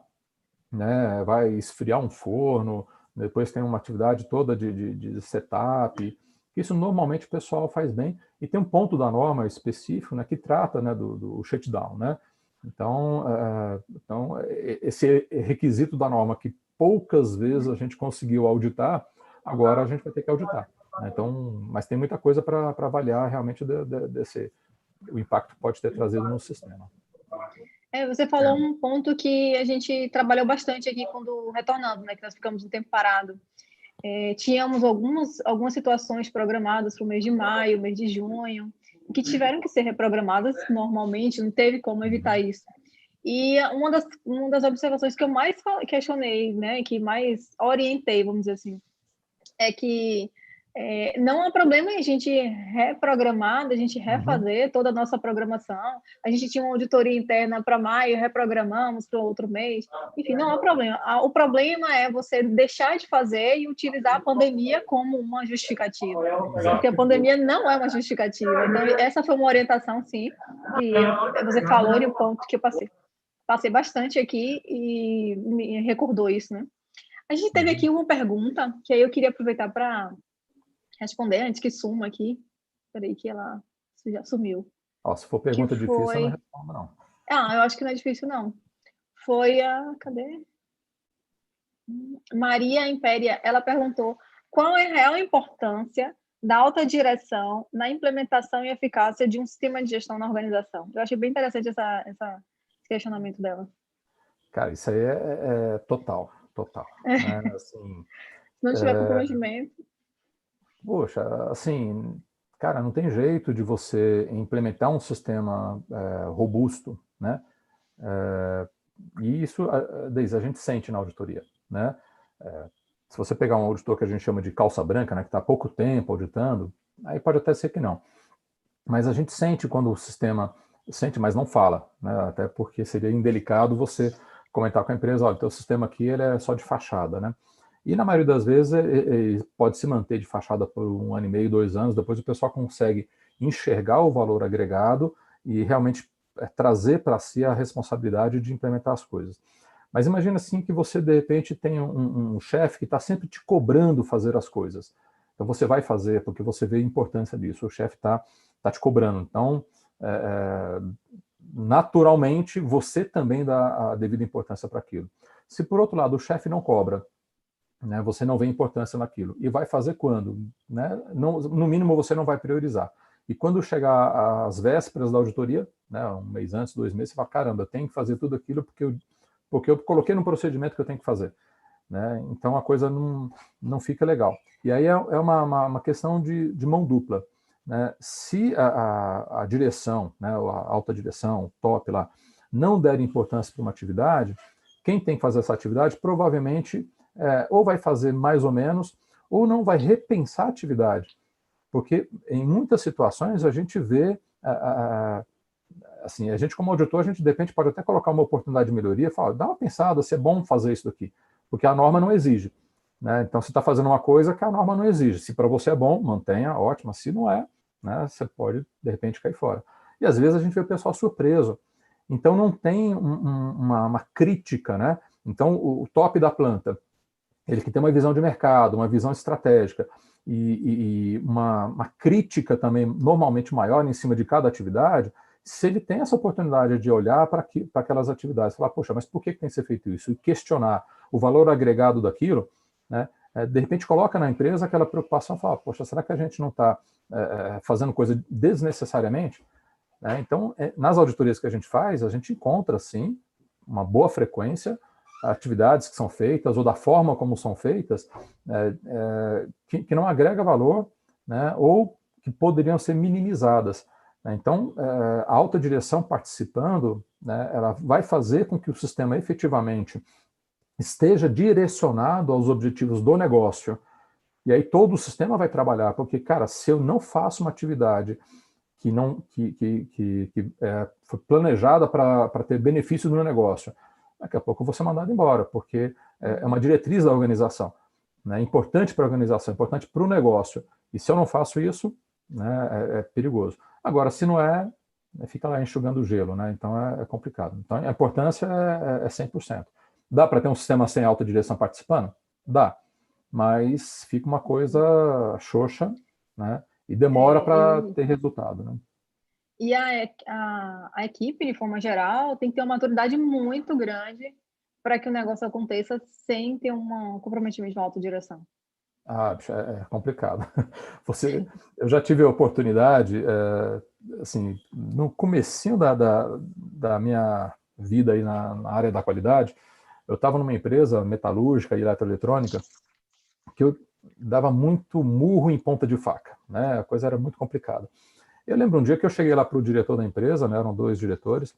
né, vai esfriar um forno, depois tem uma atividade toda de setup, isso normalmente o pessoal faz bem, e tem um ponto da norma específico, né, que trata, né, do shutdown. Né? Então, esse requisito da norma que poucas vezes a gente conseguiu auditar, agora a gente vai ter que auditar. Né? Então, mas tem muita coisa para avaliar realmente o impacto que pode ter trazido no sistema. Você falou um ponto que a gente trabalhou bastante aqui quando retornando, né, que nós ficamos um tempo parado. Tínhamos algumas situações programadas para o mês de maio, mês de junho, que tiveram que ser reprogramadas normalmente, não teve como evitar isso. E uma das observações que eu mais questionei, né, que mais orientei, vamos dizer assim, é que não há problema em a gente reprogramar, a gente refazer toda a nossa programação. A gente tinha uma auditoria interna para maio, reprogramamos para outro mês. Enfim, não há problema. O problema é você deixar de fazer e utilizar a pandemia como uma justificativa. Porque a pandemia não é uma justificativa. Então, essa foi uma orientação, sim. E você falou de um ponto que eu passei bastante aqui e me recordou isso, né? A gente teve aqui uma pergunta que aí eu queria aproveitar para responder antes que suma aqui. Peraí, que ela já sumiu. Se for pergunta difícil, eu não respondo, não. Eu acho que não é difícil, não. Foi cadê? Maria Impéria, ela perguntou qual é a real importância da alta direção na implementação e eficácia de um sistema de gestão na organização. Eu achei bem interessante esse questionamento dela. Cara, isso aí é total. Né? Assim, se não tiver comprometimento. Poxa, assim, cara, não tem jeito de você implementar um sistema robusto, né? E isso, Deise, a gente sente na auditoria, né? Se você pegar um auditor que a gente chama de calça branca, né, que está há pouco tempo auditando, aí pode até ser que não. Mas a gente sente quando o sistema sente, mas não fala, né? Até porque seria indelicado você comentar com a empresa, olha, o teu sistema aqui ele é só de fachada, né? E na maioria das vezes pode se manter de fachada por 1 ano e meio, 2 anos, depois o pessoal consegue enxergar o valor agregado e realmente trazer para si a responsabilidade de implementar as coisas. Mas imagina assim que você, de repente, tem um chefe que está sempre te cobrando fazer as coisas. Então, você vai fazer porque você vê a importância disso. O chefe está te cobrando. Então, naturalmente, você também dá a devida importância para aquilo. Se, por outro lado, o chefe não cobra, né, você não vê importância naquilo. E vai fazer quando? Né? Não, no mínimo, você não vai priorizar. E quando chegar às vésperas da auditoria, né, um mês antes, 2 meses, você fala, caramba, eu tenho que fazer tudo aquilo porque eu coloquei no procedimento que eu tenho que fazer. Né? Então, a coisa não fica legal. E aí é uma questão de mão dupla. Né? Se a direção, né, a alta direção, o top lá, não der importância para uma atividade, quem tem que fazer essa atividade provavelmente ou vai fazer mais ou menos, ou não vai repensar a atividade. Porque em muitas situações a gente vê, assim, a gente como auditor, a gente de repente pode até colocar uma oportunidade de melhoria e falar, dá uma pensada se é bom fazer isso daqui, porque a norma não exige. Né? Então, você está fazendo uma coisa que a norma não exige. Se para você é bom, mantenha, ótimo. Se não é, né, você pode, de repente, cair fora. E às vezes a gente vê o pessoal surpreso. Então, não tem uma crítica. Né? Então, o top da planta, ele que tem uma visão de mercado, uma visão estratégica e uma crítica também normalmente maior em cima de cada atividade, se ele tem essa oportunidade de olhar para aquelas atividades, falar, poxa, mas por que tem que ser feito isso? E questionar o valor agregado daquilo, né? De repente coloca na empresa aquela preocupação, fala, poxa, será que a gente não está fazendo coisa desnecessariamente? Né? Então, nas auditorias que a gente faz, a gente encontra, sim, uma boa frequência, atividades que são feitas ou da forma como são feitas, que não agrega valor, né, ou que poderiam ser minimizadas. Então, a alta direção participando, né, ela vai fazer com que o sistema efetivamente esteja direcionado aos objetivos do negócio. E aí todo o sistema vai trabalhar, porque, cara, se eu não faço uma atividade que foi planejada para ter benefício no meu negócio, daqui a pouco eu vou ser mandado embora, porque é uma diretriz da organização. Né? É importante para a organização, é importante para o negócio. E se eu não faço isso, né, é perigoso. Agora, se não fica lá enxugando o gelo, né? Então é complicado. Então a importância é 100%. Dá para ter um sistema sem alta direção participando? Dá. Mas fica uma coisa xoxa, né? E demora para ter resultado, né? E a equipe, de forma geral, tem que ter uma maturidade muito grande para que o negócio aconteça sem ter um comprometimento de autodireção. É complicado. Eu já tive a oportunidade, assim, no comecinho da minha vida aí na área da qualidade, eu estava numa empresa metalúrgica e eletroeletrônica que eu dava muito murro em ponta de faca, né? A coisa era muito complicada. Eu lembro um dia que eu cheguei lá para o diretor da empresa, né? Eram 2 diretores,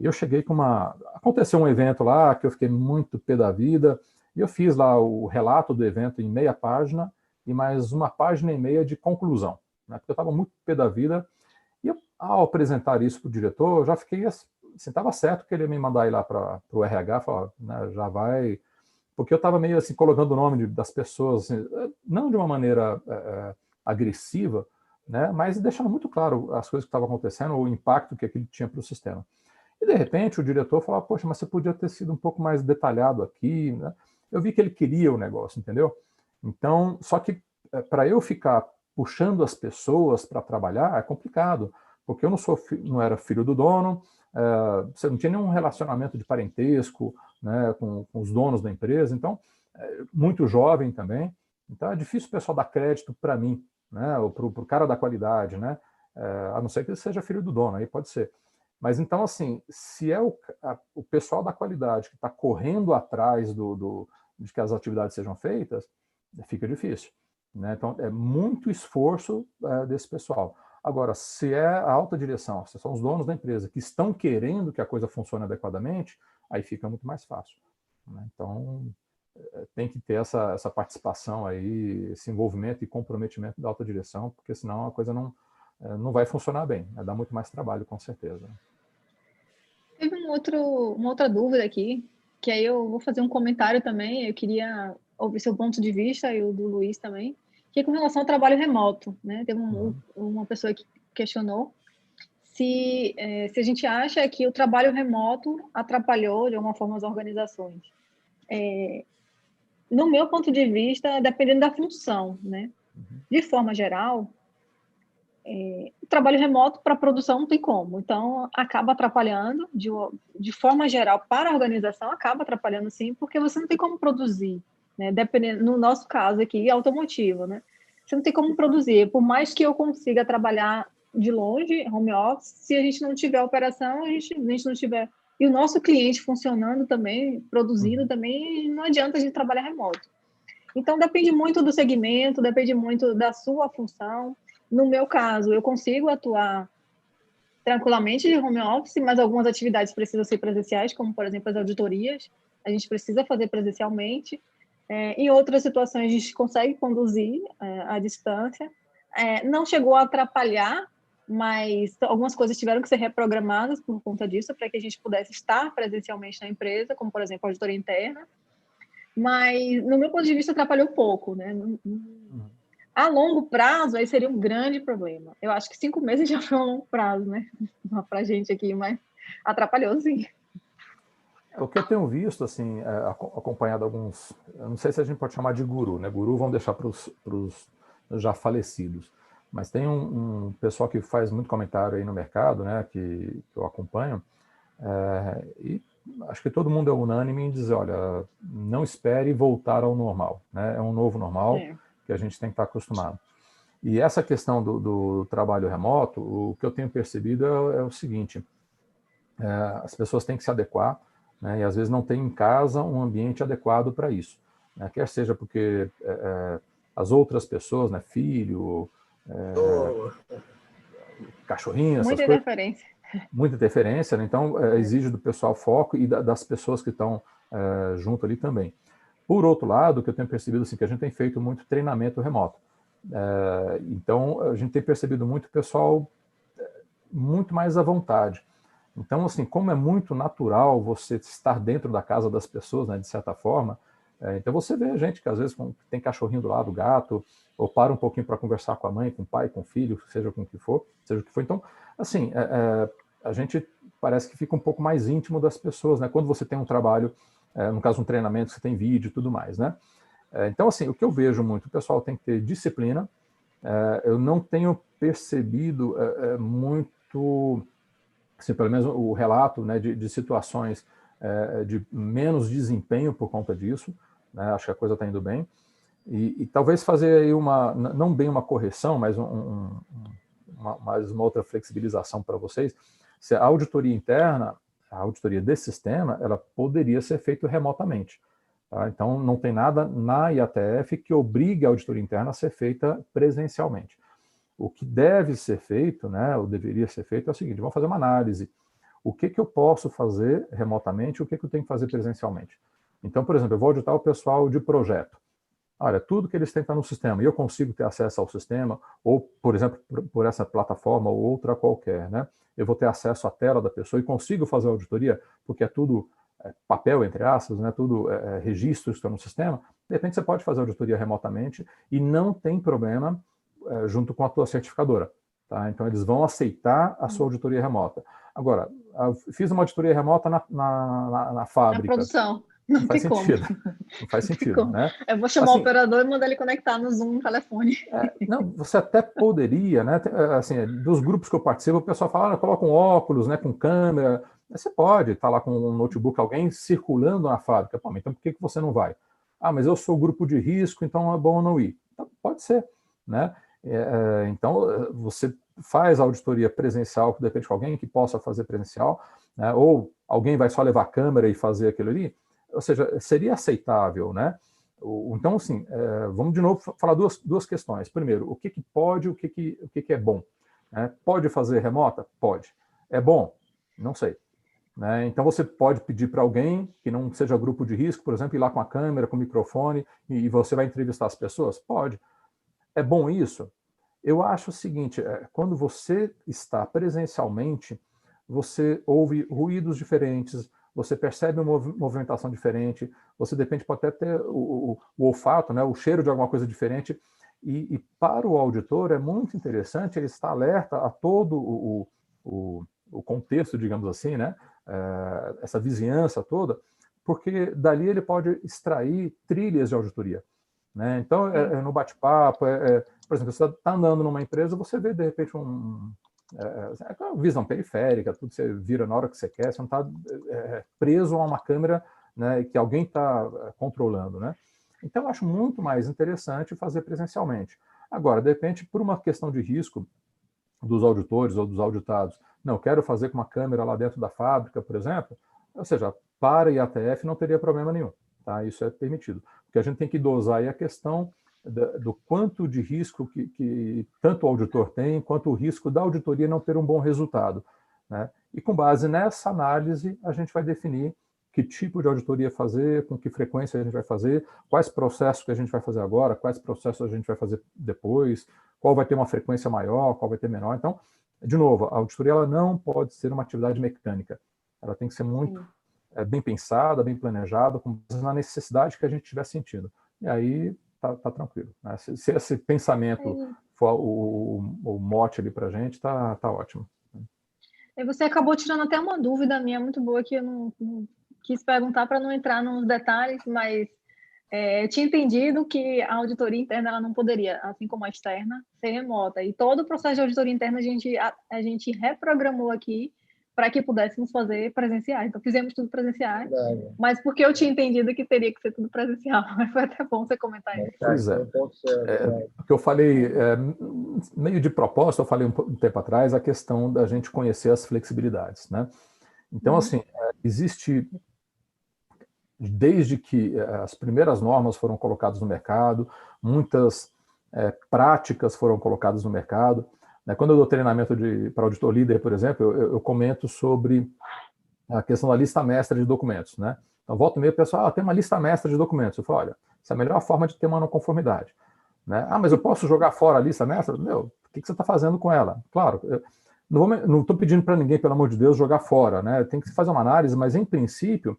e eu cheguei com aconteceu um evento lá que eu fiquei muito pé da vida, e eu fiz lá o relato do evento em meia página e mais 1,5 página de conclusão, né? Porque eu estava muito pé da vida, e eu, ao apresentar isso para o diretor, eu já fiquei assim, estava certo que ele ia me mandar ir lá para o RH, falar, né, já vai, porque eu estava meio assim, colocando o nome das pessoas, assim, não de uma maneira agressiva, né, mas deixando muito claro as coisas que estavam acontecendo, o impacto que aquilo tinha para o sistema. E, de repente, o diretor falava, poxa, mas você podia ter sido um pouco mais detalhado aqui, né? Eu vi que ele queria o negócio, entendeu? Então, só que para eu ficar puxando as pessoas para trabalhar é complicado, porque eu não era filho do dono, você não tinha nenhum relacionamento de parentesco, né, com os donos da empresa, então, muito jovem também, então é difícil o pessoal dar crédito para mim, né, ou para o cara da qualidade, né, a não ser que ele seja filho do dono, aí pode ser. Mas então, assim, se é o pessoal da qualidade que está correndo atrás de que as atividades sejam feitas, fica difícil. Né? Então, é muito esforço desse pessoal. Agora, se é a alta direção, se são os donos da empresa que estão querendo que a coisa funcione adequadamente, aí fica muito mais fácil. Né? Então, tem que ter essa participação aí, esse envolvimento e comprometimento da alta direção, porque senão a coisa não vai funcionar bem, vai dar muito mais trabalho, com certeza. Teve uma outra dúvida aqui, que aí eu vou fazer um comentário também, eu queria ouvir seu ponto de vista e o do Luiz também, que é com relação ao trabalho remoto, né? Teve uma pessoa que questionou se a gente acha que o trabalho remoto atrapalhou de alguma forma as organizações. No meu ponto de vista, dependendo da função, né? De forma geral, o trabalho remoto para a produção não tem como. Então, acaba atrapalhando, de forma geral, para a organização, acaba atrapalhando sim, porque você não tem como produzir, né? Dependendo, no nosso caso aqui, automotivo, né? Você não tem como produzir. Por mais que eu consiga trabalhar de longe, home office, se a gente não tiver operação, a gente não tiver... E o nosso cliente funcionando também, produzindo também, não adianta a gente trabalhar remoto. Então, depende muito do segmento, depende muito da sua função. No meu caso, eu consigo atuar tranquilamente de home office, mas algumas atividades precisam ser presenciais, como, por exemplo, as auditorias. A gente precisa fazer presencialmente. Em outras situações, a gente consegue conduzir à distância. Não chegou a atrapalhar, mas algumas coisas tiveram que ser reprogramadas por conta disso, para que a gente pudesse estar presencialmente na empresa, como, por exemplo, a auditoria interna. Mas, no meu ponto de vista, atrapalhou pouco, né? A longo prazo, aí seria um grande problema. Eu acho que 5 meses já foi um longo prazo, né? Para a gente aqui, mas atrapalhou, sim. O que eu tenho visto, assim, acompanhado alguns... Eu não sei se a gente pode chamar de guru, né? Guru vamos deixar para os já falecidos. Mas tem um pessoal que faz muito comentário aí no mercado, né? Que eu acompanho. E acho que todo mundo é unânime em dizer, olha, não espere voltar ao normal, né? É um novo normal que a gente tem que estar acostumado. E essa questão do trabalho remoto, o que eu tenho percebido é o seguinte, as pessoas têm que se adequar, né? E às vezes não tem em casa um ambiente adequado para isso, né? Quer seja porque as outras pessoas, né? Filho, cachorrinho, essas Muita coisas... interferência. Muita interferência, né? Então exige do pessoal foco e das pessoas que estão junto ali também. Por outro lado, o que eu tenho percebido assim, que a gente tem feito muito treinamento remoto. Então a gente tem percebido muito o pessoal muito mais à vontade. Então, assim, como é muito natural você estar dentro da casa das pessoas, né, de certa forma, então você vê gente que às vezes tem cachorrinho do lado, gato, ou para um pouquinho para conversar com a mãe, com o pai, com o filho, seja com o que for, seja o que for. Então, assim, a gente parece que fica um pouco mais íntimo das pessoas, né? Quando você tem um trabalho, no caso um treinamento, você tem vídeo e tudo mais, né? Então, assim, o que eu vejo muito, o pessoal tem que ter disciplina. Eu não tenho percebido muito, assim, pelo menos o relato, né, de situações de menos desempenho por conta disso, né? Acho que a coisa está indo bem. E talvez fazer aí não bem uma correção, mas uma outra flexibilização para vocês. Se a auditoria interna, a auditoria desse sistema, ela poderia ser feita remotamente. Tá? Então, não tem nada na IATF que obrigue a auditoria interna a ser feita presencialmente. O que deve ser feito, né, ou deveria ser feito, é o seguinte: vamos fazer uma análise. O que eu posso fazer remotamente e o que eu tenho que fazer presencialmente? Então, por exemplo, eu vou auditar o pessoal de projeto. Olha, tudo que eles têm está no sistema, e eu consigo ter acesso ao sistema, ou, por exemplo, por essa plataforma ou outra qualquer, né? Eu vou ter acesso à tela da pessoa e consigo fazer a auditoria, porque é tudo papel, entre aspas, né? Tudo registros que estão no sistema. De repente você pode fazer a auditoria remotamente e não tem problema junto com a tua certificadora. Tá? Então, eles vão aceitar a sua auditoria remota. Agora, fiz uma auditoria remota na fábrica. Na produção. Não faz sentido. Não faz sentido, né? Eu vou chamar o operador e mandar ele conectar no Zoom, no telefone. Não, você até poderia, né? Assim, dos grupos que eu participo, o pessoal fala, coloca um óculos, né, com câmera. Você pode estar lá com um notebook, alguém circulando na fábrica. Pô, então por que você não vai? Ah, mas eu sou grupo de risco, então é bom não ir. Então, pode ser, né? Então, você faz a auditoria presencial, de repente com alguém que possa fazer presencial, né? Ou alguém vai só levar a câmera e fazer aquilo ali. Ou seja, seria aceitável, né? Então, assim, vamos de novo falar duas questões. Primeiro, o que pode, o que é bom. Pode fazer remota? Pode. É bom? Não sei. Né? Então, você pode pedir para alguém que não seja grupo de risco, por exemplo, ir lá com a câmera, com o microfone, e você vai entrevistar as pessoas? Pode. É bom isso? Eu acho o seguinte, quando você está presencialmente, você ouve ruídos diferentes, você percebe uma movimentação diferente, você, de repente, pode até ter o olfato, né, o cheiro de alguma coisa diferente, e para o auditor é muito interessante ele estar alerta a todo o contexto, digamos assim, né? Essa vizinhança toda, porque dali ele pode extrair trilhas de auditoria, né? Então, no bate-papo, por exemplo, você está andando numa empresa, você vê, de repente, uma visão periférica, tudo você vira na hora que você quer, você não está preso a uma câmera, né, que alguém está controlando, né? Então, eu acho muito mais interessante fazer presencialmente. Agora, de repente, por uma questão de risco dos auditores ou dos auditados, não, quero fazer com uma câmera lá dentro da fábrica, por exemplo, ou seja, para IATF não teria problema nenhum, tá? Isso é permitido. Porque a gente tem que dosar aí a questão do quanto de risco que tanto o auditor tem, quanto o risco da auditoria não ter um bom resultado, né? E com base nessa análise, a gente vai definir que tipo de auditoria fazer, com que frequência a gente vai fazer, quais processos que a gente vai fazer agora, quais processos a gente vai fazer depois, qual vai ter uma frequência maior, qual vai ter menor. Então, de novo, a auditoria ela não pode ser uma atividade mecânica. Ela tem que ser muito bem pensada, bem planejada, com base na necessidade que a gente estiver sentindo. E aí tá tranquilo, né? Se esse pensamento for o mote ali para a gente, tá ótimo. E você acabou tirando até uma dúvida minha muito boa que eu não quis perguntar para não entrar nos detalhes, mas eu tinha entendido que a auditoria interna ela não poderia, assim como a externa, ser remota. E todo o processo de auditoria interna a gente reprogramou aqui para que pudéssemos fazer presenciais. Então, fizemos tudo presenciais, mas porque eu tinha entendido que teria que ser tudo presencial. Mas foi até bom você comentar isso. Pois é. O que eu falei, meio de propósito, eu falei um tempo atrás, a questão da gente conhecer as flexibilidades, né? Então, assim, existe, desde que as primeiras normas foram colocadas no mercado, muitas práticas foram colocadas no mercado, né? Quando eu dou treinamento para auditor líder, por exemplo, eu comento sobre a questão da lista mestra de documentos, né? Então, volta e meia, o pessoal, tem uma lista mestra de documentos. Eu falo, olha, essa é a melhor forma de ter uma não conformidade, né? Mas eu posso jogar fora a lista mestra? Meu, o que você está fazendo com ela? Claro, eu não estou pedindo para ninguém, pelo amor de Deus, jogar fora, né? Tem que fazer uma análise, mas em princípio,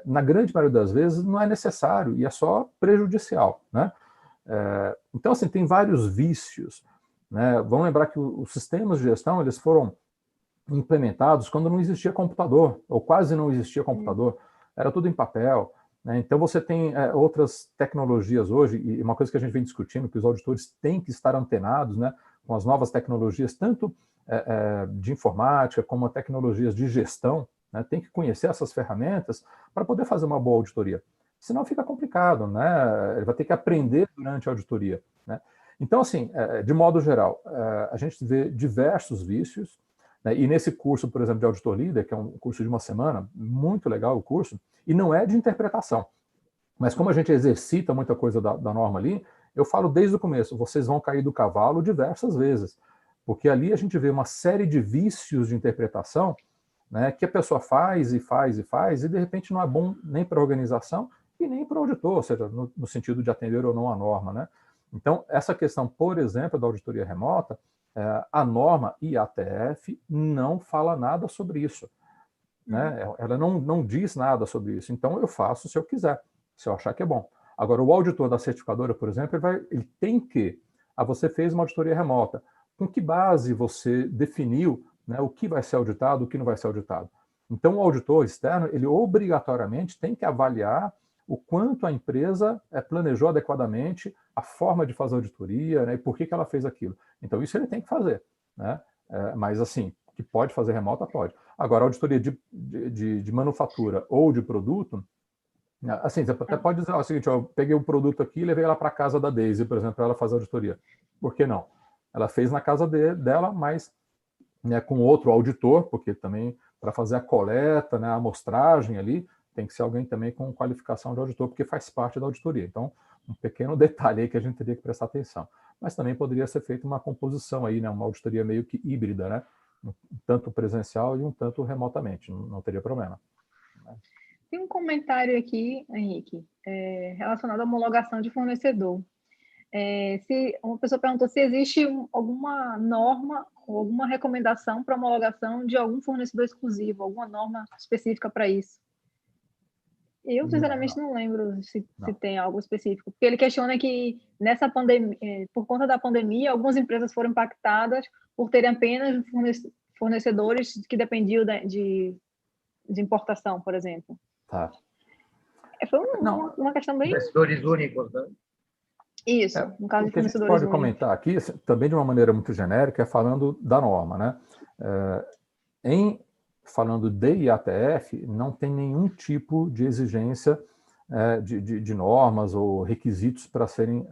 na grande maioria das vezes, não é necessário e é só prejudicial, né? Então, assim, tem vários vícios, né? Vamos lembrar que os sistemas de gestão, eles foram implementados quando não existia computador, ou quase não existia computador, era tudo em papel, né? Então você tem outras tecnologias hoje, e uma coisa que a gente vem discutindo, que os auditores têm que estar antenados, né, com as novas tecnologias, tanto de informática, como tecnologias de gestão, né, tem que conhecer essas ferramentas para poder fazer uma boa auditoria. Senão fica complicado, né? Ele vai ter que aprender durante a auditoria, né? Então, assim, de modo geral, a gente vê diversos vícios, né? E nesse curso, por exemplo, de Auditor Líder, que é um curso de uma semana, muito legal o curso, e não é de interpretação, mas como a gente exercita muita coisa da norma ali, eu falo desde o começo, vocês vão cair do cavalo diversas vezes, porque ali a gente vê uma série de vícios de interpretação, né, que a pessoa faz e faz e faz, e de repente não é bom nem para a organização e nem para o auditor, ou seja, no sentido de atender ou não a norma, né? Então, essa questão, por exemplo, da auditoria remota, a norma IATF não fala nada sobre isso, né? Ela não diz nada sobre isso. Então, eu faço se eu quiser, se eu achar que é bom. Agora, o auditor da certificadora, por exemplo, ele tem que... você fez uma auditoria remota. Com que base você definiu, né, o que vai ser auditado, o que não vai ser auditado? Então, o auditor externo, ele obrigatoriamente tem que avaliar o quanto a empresa planejou adequadamente a forma de fazer auditoria, né, e por que ela fez aquilo. Então, isso ele tem que fazer, né? Mas, assim, que pode fazer remota, pode. Agora, auditoria de manufatura ou de produto, assim, você até pode dizer o seguinte, eu peguei o produto aqui e levei ela para a casa da Daisy, por exemplo, para ela fazer auditoria. Por que não? Ela fez na casa dela, mas, né, com outro auditor, porque também para fazer a coleta, né, a amostragem ali, tem que ser alguém também com qualificação de auditor, porque faz parte da auditoria. Então, um pequeno detalhe aí que a gente teria que prestar atenção. Mas também poderia ser feita uma composição aí, né, uma auditoria meio que híbrida, né, um tanto presencial e um tanto remotamente, não teria problema. Tem um comentário aqui, Henrique, relacionado à homologação de fornecedor. Se uma pessoa perguntou se existe alguma norma ou alguma recomendação para homologação de algum fornecedor exclusivo, alguma norma específica para isso. Eu, sinceramente, não lembro se tem algo específico, porque ele questiona que nessa pandemia, por conta da pandemia, algumas empresas foram impactadas por terem apenas fornecedores que dependiam de importação, por exemplo. Tá. Foi uma questão bem... Fornecedores únicos, né? Isso, no caso O de que a gente fornecedores pode únicos. comentar aqui, também de uma maneira muito genérica, é falando da norma, né? Falando de IATF, não tem nenhum tipo de exigência de normas ou requisitos para serem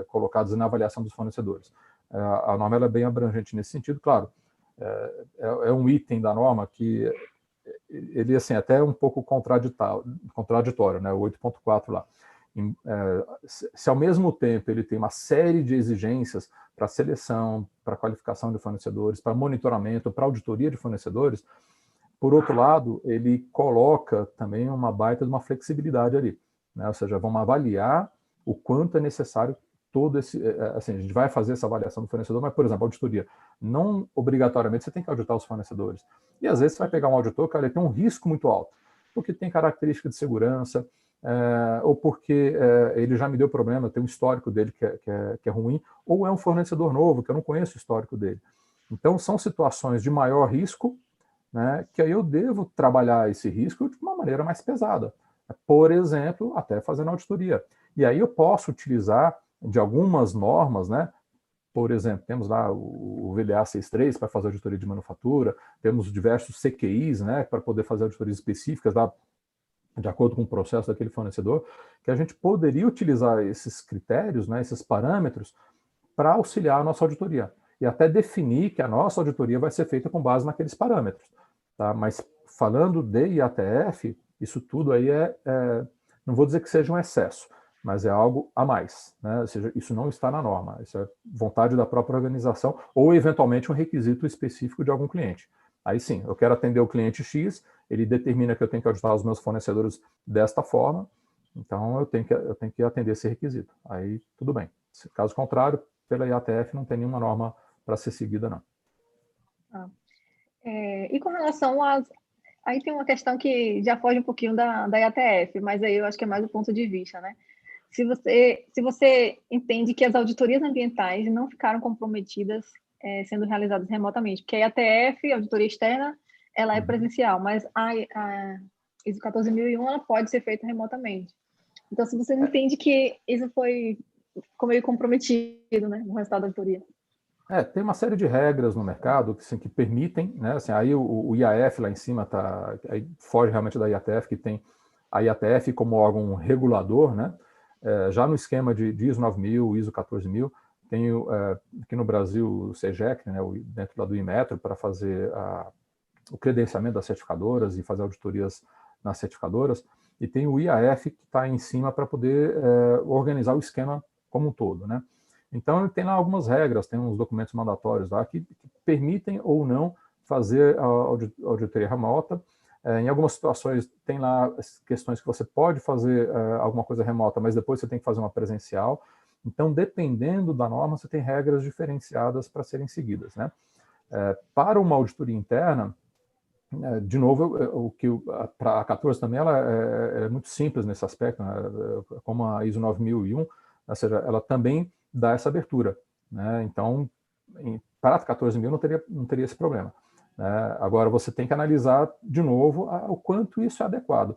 colocados na avaliação dos fornecedores. A norma ela é bem abrangente nesse sentido, claro. É um item da norma que ele assim, até é um pouco contraditório, né? O 8.4 lá. Se ao mesmo tempo ele tem uma série de exigências para seleção, para qualificação de fornecedores, para monitoramento, para auditoria de fornecedores, por outro lado, ele coloca também uma baita de uma flexibilidade ali, né? Ou seja, vamos avaliar o quanto é necessário todo esse... Assim, a gente vai fazer essa avaliação do fornecedor, mas, por exemplo, auditoria. Não obrigatoriamente você tem que auditar os fornecedores. E às vezes você vai pegar um auditor, cara, ele tem um risco muito alto, porque tem característica de segurança, ou porque ele já me deu problema, tem um histórico dele que é ruim, ou é um fornecedor novo, que eu não conheço o histórico dele. Então, são situações de maior risco, né, que aí eu devo trabalhar esse risco de uma maneira mais pesada. Por exemplo, até fazendo auditoria. E aí eu posso utilizar de algumas normas, né? Por exemplo, temos lá o VDA 6.3 para fazer auditoria de manufatura, temos diversos CQIs, né, para poder fazer auditorias específicas lá, de acordo com o processo daquele fornecedor, que a gente poderia utilizar esses critérios, né, esses parâmetros, para auxiliar a nossa auditoria. E até definir que a nossa auditoria vai ser feita com base naqueles parâmetros. Tá? Mas falando de IATF, isso tudo aí não vou dizer que seja um excesso, mas é algo a mais, né? Ou seja, isso não está na norma, isso é vontade da própria organização ou eventualmente um requisito específico de algum cliente. Aí sim, eu quero atender o cliente X, ele determina que eu tenho que auditar os meus fornecedores desta forma, então eu tenho que atender esse requisito. Aí tudo bem. Caso contrário, pela IATF não tem nenhuma norma para ser seguida, não. E com relação às... Aí tem uma questão que já foge um pouquinho da IATF, mas aí eu acho que é mais o ponto de vista, né? Se você entende que as auditorias ambientais não ficaram comprometidas sendo realizadas remotamente, porque a IATF, a auditoria externa, ela é presencial, mas a ISO 14001 ela pode ser feita remotamente. Então, se você entende que isso ficou meio comprometido, né, no resultado da auditoria. Tem uma série de regras no mercado que, assim, que permitem, né? Assim, aí o IAF lá em cima aí foge realmente da IATF, que tem a IATF como órgão regulador, né? Já no esquema de ISO 9000, ISO 14000, tem aqui no Brasil o CEGEC, né? Dentro lá do Inmetro, para fazer o credenciamento das certificadoras e fazer auditorias nas certificadoras, e tem o IAF que está em cima para poder organizar o esquema como um todo, né? Então, tem lá algumas regras, tem uns documentos mandatórios lá que permitem ou não fazer a auditoria remota. Em algumas situações, tem lá questões que você pode fazer alguma coisa remota, mas depois você tem que fazer uma presencial. Então, dependendo da norma, você tem regras diferenciadas para serem seguidas, né? Para uma auditoria interna, de novo, para a 14 também, ela é muito simples nesse aspecto, né? Como a ISO 9001, ou seja, ela também dá essa abertura, né? Então, para a 14.000 não teria esse problema, né? Agora, você tem que analisar de novo o quanto isso é adequado,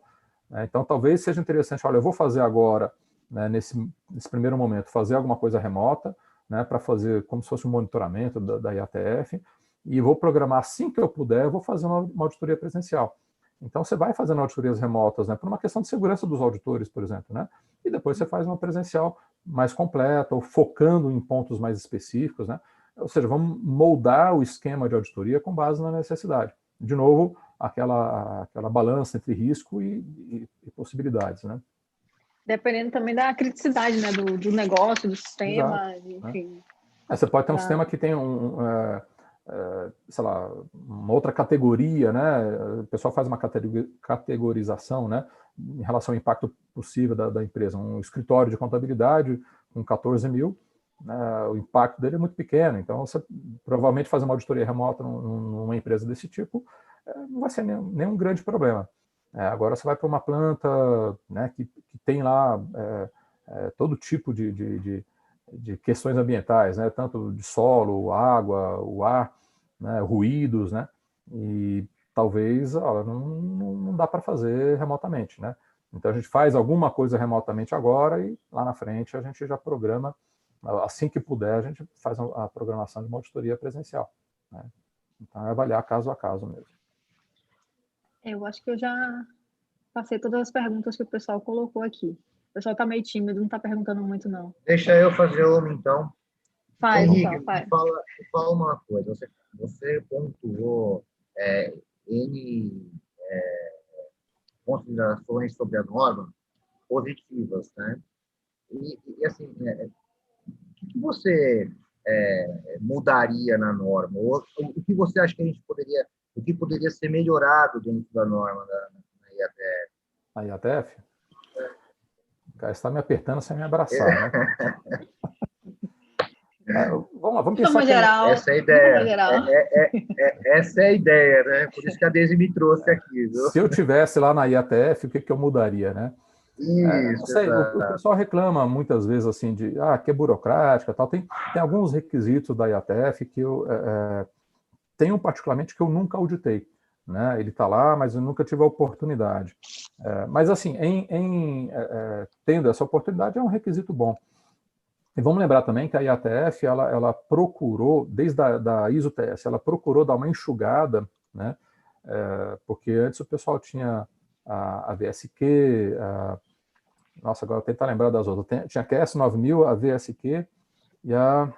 né? Então, talvez seja interessante, olha, eu vou fazer agora, né, nesse primeiro momento, fazer alguma coisa remota, né, para fazer como se fosse um monitoramento da IATF, e vou programar assim que eu puder, eu vou fazer uma auditoria presencial. Então, você vai fazendo auditorias remotas, né, por uma questão de segurança dos auditores, por exemplo, né? E depois você faz uma presencial mais completa, ou focando em pontos mais específicos, né? Ou seja, vamos moldar o esquema de auditoria com base na necessidade. De novo, aquela balança entre risco e possibilidades, né? Dependendo também da criticidade, né, do negócio, do sistema, Exato, enfim. né? Você pode ter um sistema que tem sei lá, uma outra categoria, né? O pessoal faz uma categorização, né, em relação ao impacto possível da empresa. Um escritório de contabilidade com 14.000, né, o impacto dele é muito pequeno. Então, você provavelmente fazer uma auditoria remota numa empresa desse tipo não vai ser nenhum grande problema. Agora, você vai para uma planta, né, que tem lá todo tipo de questões ambientais, né, tanto de solo, água, o ar. né, ruídos, né, e talvez não dá para fazer remotamente, né? Então a gente faz alguma coisa remotamente agora e lá na frente a gente já programa, assim que puder, a gente faz a programação de uma auditoria presencial, né? Então é avaliar caso a caso mesmo. Eu acho que eu já passei todas as perguntas que o pessoal colocou aqui. O pessoal está meio tímido, não está perguntando muito, não. Deixa eu fazer uma, então. Faz, Henrique, então, faz. me fala uma coisa. Você pontuou N considerações sobre a norma positivas, né? E assim, o que você mudaria na norma? Ou, o que você acha que a gente poderia, o que poderia ser melhorado dentro da norma da IATF? A IATF? Cara, você está me apertando sem me abraçar, né? Vamos De pensar forma que geral, essa é a de forma ideia. geral. Essa é a ideia, né? Por isso que a Deise me trouxe aqui, viu? se eu tivesse lá na IATF, o que eu mudaria, né? Não Isso, sei, o exato. pessoal reclama muitas vezes assim de que é burocrática, tal. Tem alguns requisitos da IATF que eu tenho particularmente que eu nunca auditei, né? Ele está lá, mas eu nunca tive a oportunidade. Mas assim, tendo essa oportunidade é um requisito bom. E vamos lembrar também que a IATF ela procurou, desde da ISO-TS, ela procurou dar uma enxugada, né? Porque antes o pessoal tinha a VSQ, nossa, agora eu tenho que lembrar das outras. Tinha a QS 9000, a VSQ e a...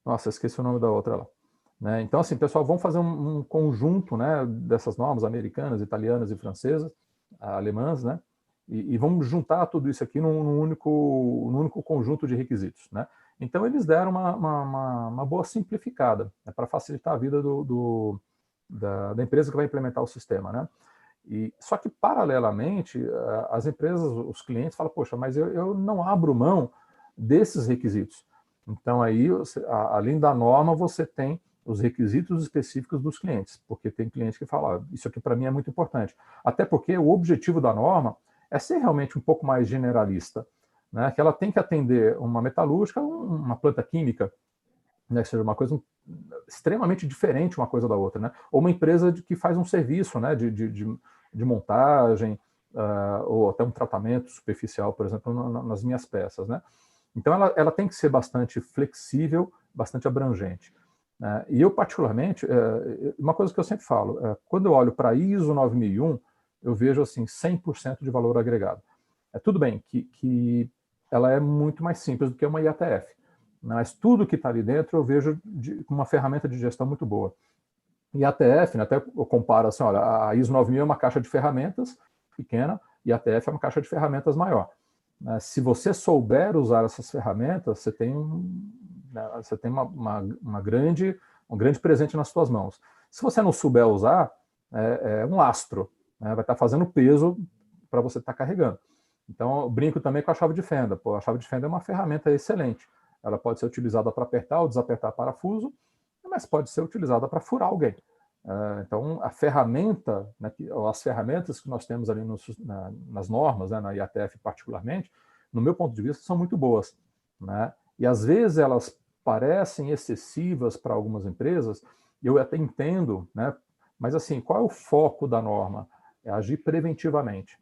Nossa, esqueci o nome da outra lá. Né? Então, assim, pessoal, vamos fazer um conjunto, né, dessas normas americanas, italianas e francesas, alemãs, né? E vamos juntar tudo isso aqui num único conjunto de requisitos, né? Então, eles deram uma boa simplificada, né, para facilitar a vida da empresa que vai implementar o sistema, né? Só que, paralelamente, as empresas, os clientes falam, poxa, mas eu não abro mão desses requisitos. Então, aí, além da norma, você tem os requisitos específicos dos clientes, porque tem cliente que fala, isso aqui para mim é muito importante. Até porque o objetivo da norma é ser realmente um pouco mais generalista, né? Que ela tem que atender uma metalúrgica, uma planta química, né? Que seja uma coisa extremamente diferente uma coisa da outra, né? Ou uma empresa que faz um serviço, né? de montagem, ou até um tratamento superficial, por exemplo, nas minhas peças, né? Então, ela tem que ser bastante flexível, bastante abrangente. E eu, particularmente, uma coisa que eu sempre falo, quando eu olho para a ISO 9001, eu vejo assim 100% de valor agregado. Tudo bem que ela é muito mais simples do que uma IATF, mas tudo que está ali dentro eu vejo com uma ferramenta de gestão muito boa. E a ATF, né, até eu comparo assim, olha, a ISO 9000 é uma caixa de ferramentas pequena e a ATF é uma caixa de ferramentas maior. Se você souber usar essas ferramentas, você tem um grande presente nas suas mãos. Se você não souber usar, é um lastro, né, vai estar fazendo peso para você estar carregando. Então, eu brinco também com a chave de fenda. Pô, a chave de fenda é uma ferramenta excelente. Ela pode ser utilizada para apertar ou desapertar parafuso, mas pode ser utilizada para furar alguém. Então, a ferramenta, né, as ferramentas que nós temos ali nas normas, né, na IATF particularmente, no meu ponto de vista, são muito boas, né? E às vezes elas parecem excessivas para algumas empresas, eu até entendo, né? Mas assim, qual é o foco da norma? É agir preventivamente.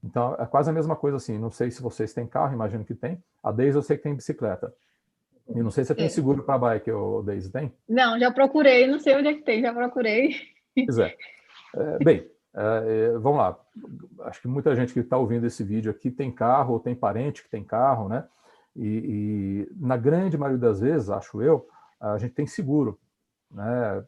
Então, é quase a mesma coisa assim, não sei se vocês têm carro, imagino que tem, a Deise eu sei que tem bicicleta. E não sei se você tem seguro para bike, Deise, tem? Não, já procurei, não sei onde é que tem, já procurei. Pois é. Bem, vamos lá. Acho que muita gente que está ouvindo esse vídeo aqui tem carro, ou tem parente que tem carro, né? E na grande maioria das vezes, acho eu, a gente tem seguro, né?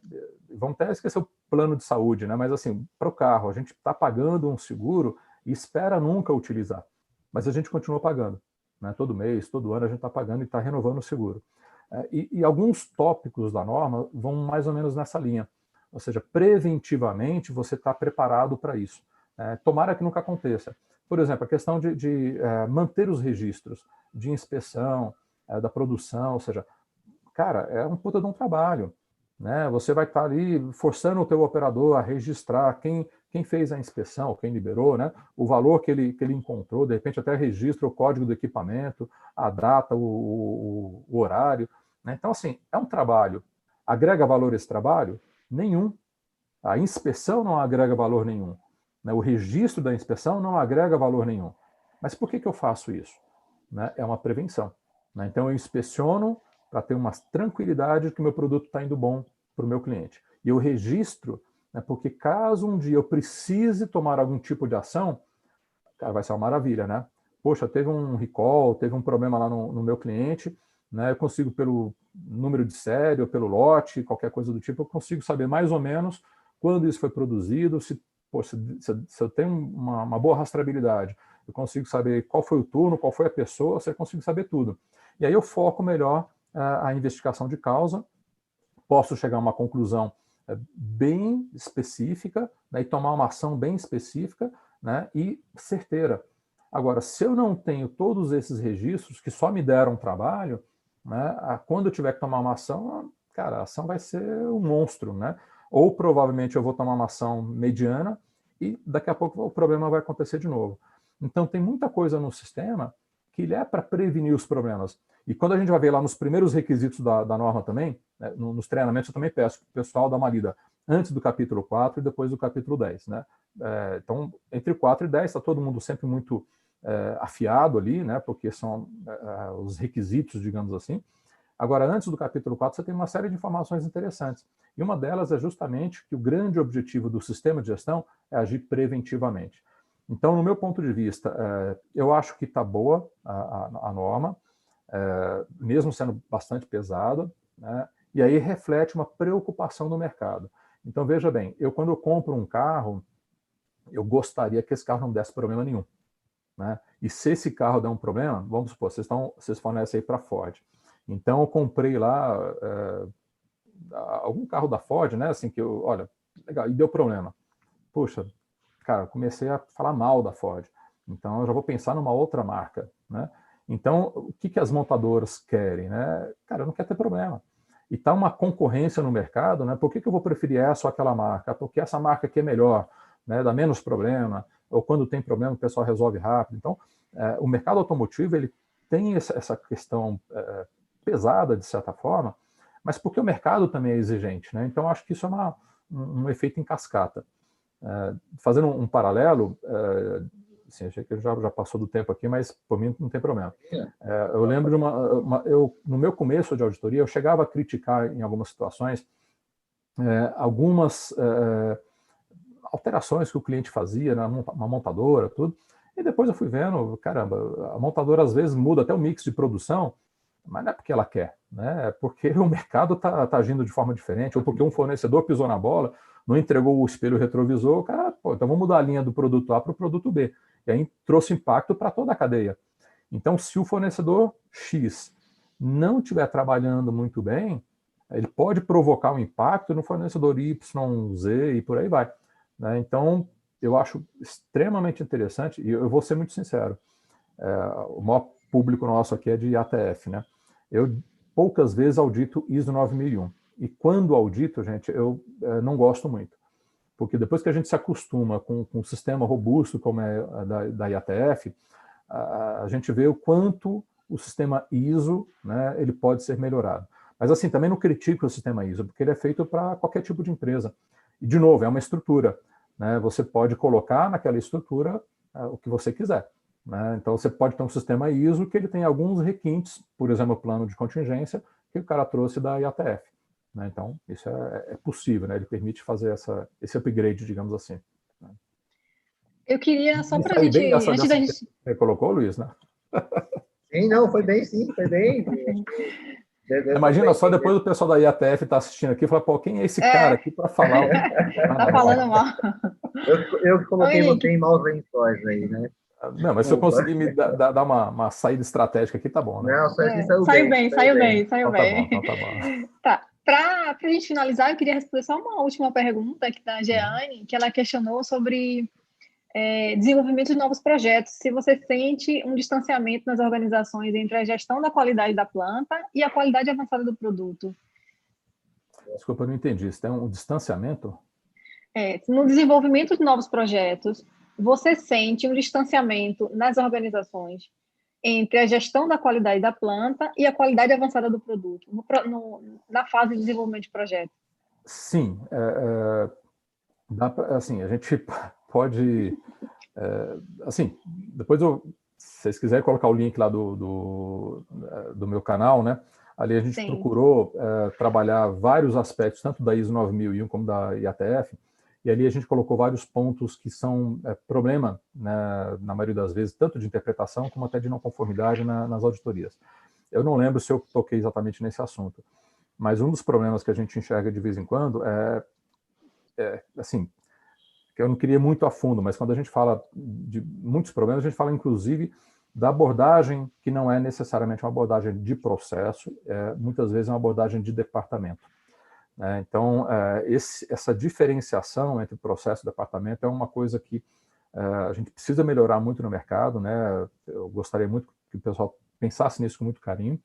Vamos até esquecer o plano de saúde, né? Mas assim, para o carro, a gente está pagando um seguro e espera nunca utilizar, mas a gente continua pagando, né? Todo mês, todo ano a gente está pagando e está renovando o seguro. E alguns tópicos da norma vão mais ou menos nessa linha. Ou seja, preventivamente você está preparado para isso. Tomara que nunca aconteça. Por exemplo, a questão de manter os registros de inspeção, da produção, ou seja, cara, é um puta de um trabalho. Né? Você vai estar ali forçando o teu operador a registrar quem fez a inspeção, quem liberou, né? O valor que ele encontrou, de repente até registra o código do equipamento, a data, o horário. Né? Então, assim, é um trabalho. Agrega valor esse trabalho? Nenhum. A inspeção não agrega valor nenhum. Né? O registro da inspeção não agrega valor nenhum. Mas por que eu faço isso? Né? É uma prevenção. Né? Então, eu inspeciono para ter uma tranquilidade de que o meu produto está indo bom para o meu cliente. E eu registro, né, porque caso um dia eu precise tomar algum tipo de ação, cara, vai ser uma maravilha, né? Poxa, teve um recall, teve um problema lá no meu cliente, né? Eu consigo, pelo número de série ou pelo lote, qualquer coisa do tipo, eu consigo saber mais ou menos quando isso foi produzido, se eu tenho uma boa rastreabilidade, eu consigo saber qual foi o turno, qual foi a pessoa, eu consigo saber tudo. E aí eu foco melhor a investigação de causa, posso chegar a uma conclusão bem específica, né, e tomar uma ação bem específica, né, e certeira. Agora, se eu não tenho todos esses registros que só me deram trabalho, né, quando eu tiver que tomar uma ação, cara, a ação vai ser um monstro, né? Ou provavelmente eu vou tomar uma ação mediana e daqui a pouco o problema vai acontecer de novo. Então, tem muita coisa no sistema que ele é para prevenir os problemas. E quando a gente vai ver lá nos primeiros requisitos da norma também, né, nos treinamentos eu também peço para o pessoal dar uma lida antes do capítulo 4 e depois do capítulo 10. Né? Então, entre 4 e 10 está todo mundo sempre muito afiado ali, né, porque são os requisitos, digamos assim. Agora, antes do capítulo 4, você tem uma série de informações interessantes. E uma delas é justamente que o grande objetivo do sistema de gestão é agir preventivamente. Então, no meu ponto de vista, eu acho que está boa a norma, mesmo sendo bastante pesada, né? E aí reflete uma preocupação no mercado. Então, veja bem, quando eu compro um carro, eu gostaria que esse carro não desse problema nenhum. Né? E se esse carro der um problema, vamos supor, vocês fornecem aí para a Ford. Então, eu comprei lá algum carro da Ford, né? Assim, olha, legal, e deu problema. Puxa, cara, comecei a falar mal da Ford. Então, eu já vou pensar numa outra marca, né? Então, o que as montadoras querem, né? Cara, eu não quero ter problema. E está uma concorrência no mercado, né? Por que eu vou preferir essa ou aquela marca? Porque essa marca aqui é melhor, né? Dá menos problema, ou quando tem problema o pessoal resolve rápido. Então, o mercado automotivo, ele tem essa questão pesada, de certa forma, mas porque o mercado também é exigente, né? Então, acho que isso é um efeito em cascata. Fazendo um paralelo, assim, achei que já passou do tempo aqui, mas por mim não tem problema. Eu lembro de no meu começo de auditoria, eu chegava a criticar em algumas situações algumas alterações que o cliente fazia na montadora, tudo, e depois eu fui vendo, caramba, a montadora às vezes muda até o mix de produção, mas não é porque ela quer, né? É porque o mercado está agindo de forma diferente, ou porque um fornecedor pisou na bola, não entregou o espelho retrovisor, cara, então vamos mudar a linha do produto A para o produto B. E aí trouxe impacto para toda a cadeia. Então, se o fornecedor X não estiver trabalhando muito bem, ele pode provocar um impacto no fornecedor Y, Z e por aí vai. Né? Então, eu acho extremamente interessante, e eu vou ser muito sincero, o maior público nosso aqui é de ATF, né? Eu poucas vezes audito ISO 9001. E quando audito, gente, eu não gosto muito. Porque depois que a gente se acostuma com um sistema robusto como é da IATF, a gente vê o quanto o sistema ISO, né, ele pode ser melhorado. Mas assim, também não critico o sistema ISO, porque ele é feito para qualquer tipo de empresa. E, de novo, é uma estrutura. Né? Você pode colocar naquela estrutura o que você quiser. Né? Então, você pode ter um sistema ISO que ele tem alguns requintes, por exemplo, o plano de contingência, que o cara trouxe da IATF. Né? Então, isso é possível, né? Ele permite fazer esse upgrade, digamos assim. Né? Eu queria, só para a Aí gente, bem antes da gente... Você colocou, Luiz, né? Sim, não, foi bem, sim, foi bem. Imagina só, depois o pessoal da IATF está assistindo aqui e fala, pô, quem é esse cara aqui para falar? Tá falando mal. Eu coloquei bem maus lençóis aí, né? Não, mas se eu conseguir me dar uma saída estratégica aqui, tá bom, né? Não, saiu bem. Saiu bem. Então tá bom. Tá. Para a gente finalizar, eu queria responder só uma última pergunta aqui da Jeane, que ela questionou sobre desenvolvimento de novos projetos. Se você sente um distanciamento nas organizações entre a gestão da qualidade da planta e a qualidade avançada do produto. Desculpa, eu não entendi. Você tem um distanciamento? No desenvolvimento de novos projetos, você sente um distanciamento nas organizações entre a gestão da qualidade da planta e a qualidade avançada do produto, na fase de desenvolvimento de projeto? Sim, dá pra, assim, a gente pode, assim, depois se vocês quiserem colocar o link lá do meu canal, né? Ali a gente Sim. procurou trabalhar vários aspectos, tanto da ISO 9001 como da IATF, e ali a gente colocou vários pontos que são problema, né, na maioria das vezes, tanto de interpretação como até de não conformidade nas auditorias. Eu não lembro se eu toquei exatamente nesse assunto, mas um dos problemas que a gente enxerga de vez em quando assim, que eu não queria ir muito a fundo, mas quando a gente fala de muitos problemas, a gente fala inclusive da abordagem que não é necessariamente uma abordagem de processo, muitas vezes é uma abordagem de departamento. Então, essa diferenciação entre processo e departamento é uma coisa que a gente precisa melhorar muito no mercado, né? Eu gostaria muito que o pessoal pensasse nisso com muito carinho.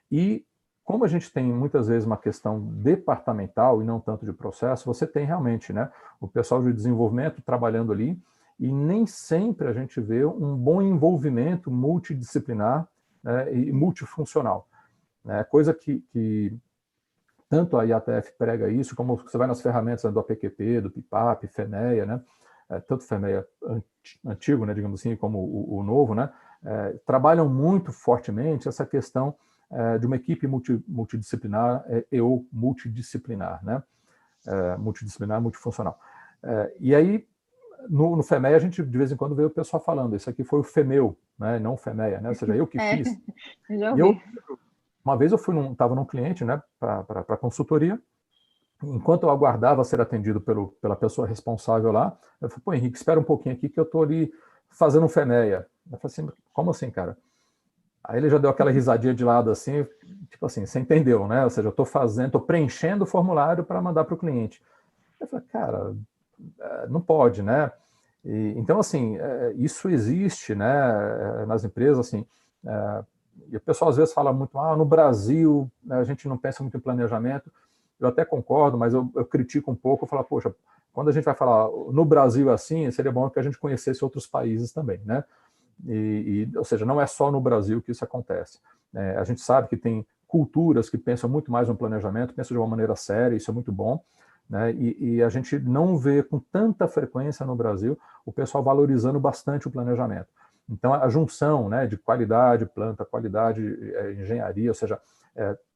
E como a gente tem muitas vezes uma questão departamental e não tanto de processo, você tem realmente, né, o pessoal de desenvolvimento trabalhando ali e nem sempre a gente vê um bom envolvimento multidisciplinar, né, e multifuncional. Né, coisa que tanto a IATF prega isso, como você vai nas ferramentas, né, do APQP, do PIPAP, FEMEA, né, tanto FEMEA antigo, né, digamos assim, como o novo, né, trabalham muito fortemente essa questão de uma equipe multidisciplinar ou multidisciplinar, né? Multidisciplinar, multifuncional. E aí, no FEMEA, a gente de vez em quando vê o pessoal falando, isso aqui foi o FEMEU, né? Não o FEMEA, né? Ou seja, eu que fiz. Já E ouvi. uma vez eu estava num cliente, né, para consultoria, enquanto eu aguardava ser atendido pela pessoa responsável lá, eu falei, pô, Henrique, espera um pouquinho aqui que eu estou ali fazendo um FEMEA. Eu falei assim, como assim, cara? Aí ele já deu aquela risadinha de lado assim, tipo assim, você entendeu, né? Ou seja, eu estou preenchendo o formulário para mandar para o cliente. Eu falei, cara, não pode, né? Então, assim, isso existe, né, nas empresas, assim, e o pessoal às vezes fala muito, no Brasil, né, a gente não pensa muito em planejamento. Eu até concordo, mas eu critico um pouco, eu falo, poxa, quando a gente vai falar no Brasil assim, seria bom que a gente conhecesse outros países também, né? Ou seja, não é só no Brasil que isso acontece. A gente sabe que tem culturas que pensam muito mais no planejamento, pensam de uma maneira séria, isso é muito bom, né? E a gente não vê com tanta frequência no Brasil o pessoal valorizando bastante o planejamento. Então, a junção, né, de qualidade, planta, qualidade, engenharia, ou seja,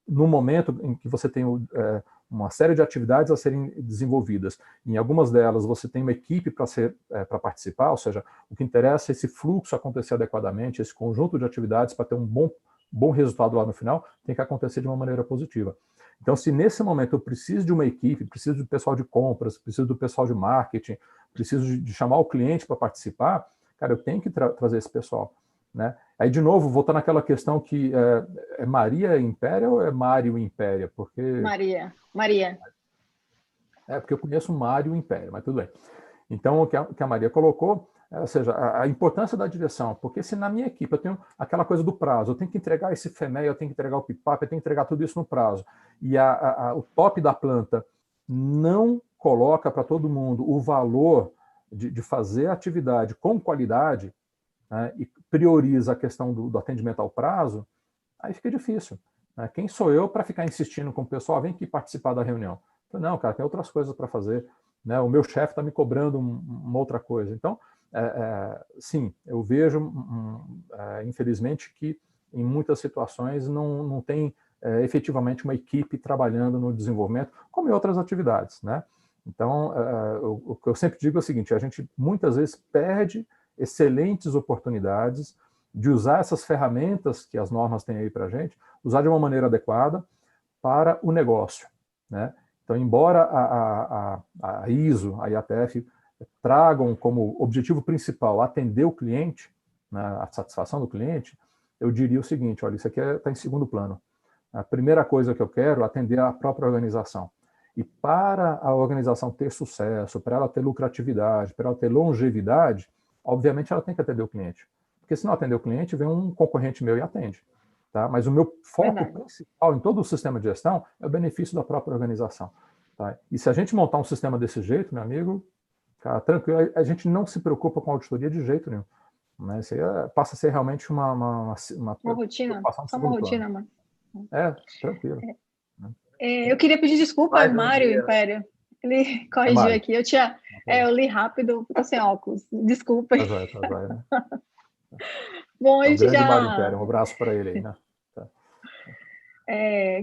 no momento em que você tem uma série de atividades a serem desenvolvidas, em algumas delas você tem uma equipe para participar, ou seja, o que interessa é esse fluxo acontecer adequadamente, esse conjunto de atividades para ter um bom resultado lá no final, tem que acontecer de uma maneira positiva. Então, se nesse momento eu preciso de uma equipe, preciso do pessoal de compras, preciso do pessoal de marketing, preciso de chamar o cliente para participar, cara, eu tenho que trazer esse pessoal, né? Aí, de novo, voltando àquela questão que é Maria Impéria ou é Mário Impéria? Porque... Maria. porque eu conheço Mário Impéria, mas tudo bem. Então, o que a Maria colocou, ou seja, a importância da direção, porque se na minha equipe eu tenho aquela coisa do prazo, eu tenho que entregar esse FEMEA, eu tenho que entregar o PIPAP, eu tenho que entregar tudo isso no prazo, e o top da planta não coloca para todo mundo o valor de fazer a atividade com qualidade, né, e prioriza a questão do atendimento ao prazo, aí fica difícil. Né? Quem sou eu para ficar insistindo com o pessoal, vem aqui participar da reunião? Não, cara, tem outras coisas para fazer. Né? O meu chefe está me cobrando uma outra coisa. Então, sim, eu vejo, infelizmente, que em muitas situações não tem efetivamente uma equipe trabalhando no desenvolvimento, como em outras atividades. Né? Então, o que eu sempre digo é o seguinte, a gente muitas vezes perde excelentes oportunidades de usar essas ferramentas que as normas têm aí para a gente, usar de uma maneira adequada para o negócio. Né? Então, embora a ISO, a IATF, tragam como objetivo principal atender o cliente, né, a satisfação do cliente, eu diria o seguinte, olha, isso aqui está em segundo plano. A primeira coisa que eu quero é atender a própria organização. E para a organização ter sucesso, para ela ter lucratividade, para ela ter longevidade, obviamente ela tem que atender o cliente. Porque se não atender o cliente, vem um concorrente meu e atende. Tá? Mas o meu foco principal em todo o sistema de gestão é o benefício da própria organização. Tá? E se a gente montar um sistema desse jeito, meu amigo, cara, tranquilo, a gente não se preocupa com a auditoria de jeito nenhum. Né? Isso aí passa a ser realmente uma rotina, preocupação de só uma segundo rotina, plano. mano. Tranquilo. Eu queria pedir desculpa ao Mais um Mário dia. Império. Ele corrigiu Mário. aqui. Eu li rápido, tô sem óculos. Desculpa. Tá joia, né? Bom, a É o gente grande Mário já Império. Um abraço para ele aí, né? Tá.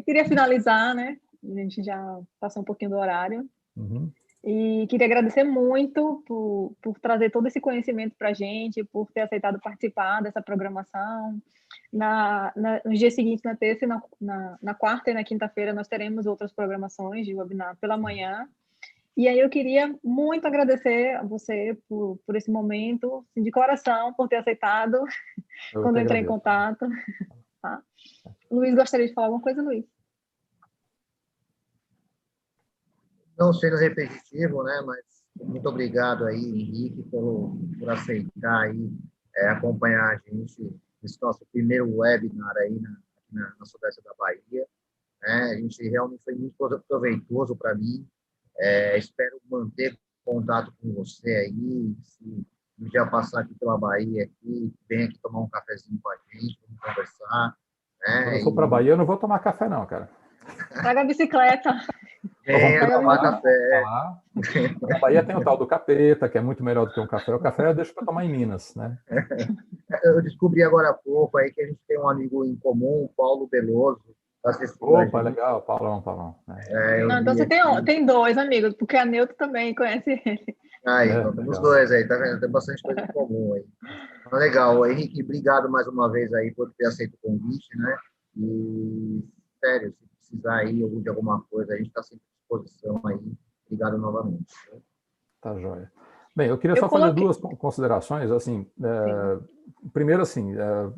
queria finalizar, né? A gente já passou um pouquinho do horário. Uhum. E queria agradecer muito por trazer todo esse conhecimento para a gente, por ter aceitado participar dessa programação. Nos dias seguintes, na terça, na quarta e na quinta-feira, nós teremos outras programações de webinar pela manhã. E aí eu queria muito agradecer a você por esse momento, assim, de coração, por ter aceitado quando eu entrei em contato. Tá? Luiz, gostaria de falar alguma coisa, Luiz? Não sendo repetitivo, né, mas muito obrigado aí, Henrique, por aceitar aí, acompanhar a gente nesse nosso primeiro webinar aí na Sudeste da Bahia. Né? A gente realmente foi muito proveitoso para mim. Espero manter contato com você aí, se um dia passar aqui pela Bahia, aqui, vem aqui tomar um cafezinho com a gente, vamos conversar. Né? Quando eu for para a Bahia, eu não vou tomar café não, cara. Traga a bicicleta. Venha tomar café. Na Bahia tem o tal do capeta, que é muito melhor do que um café. O café eu deixo para tomar em Minas, né? Eu descobri agora há pouco aí que a gente tem um amigo em comum, Paulo Beloso. Opa, legal, Paulão. Não, então você tem dois amigos, porque a Neuto também conhece ele. Então temos dois aí, tá vendo? Tem bastante coisa em comum aí. Legal, Henrique, obrigado mais uma vez aí por ter aceito o convite, né? E, sério, se precisar aí de alguma coisa, a gente está sempre à disposição aí. Obrigado novamente. Tá joia. Bem, eu queria só fazer duas considerações. Assim, primeiro, assim,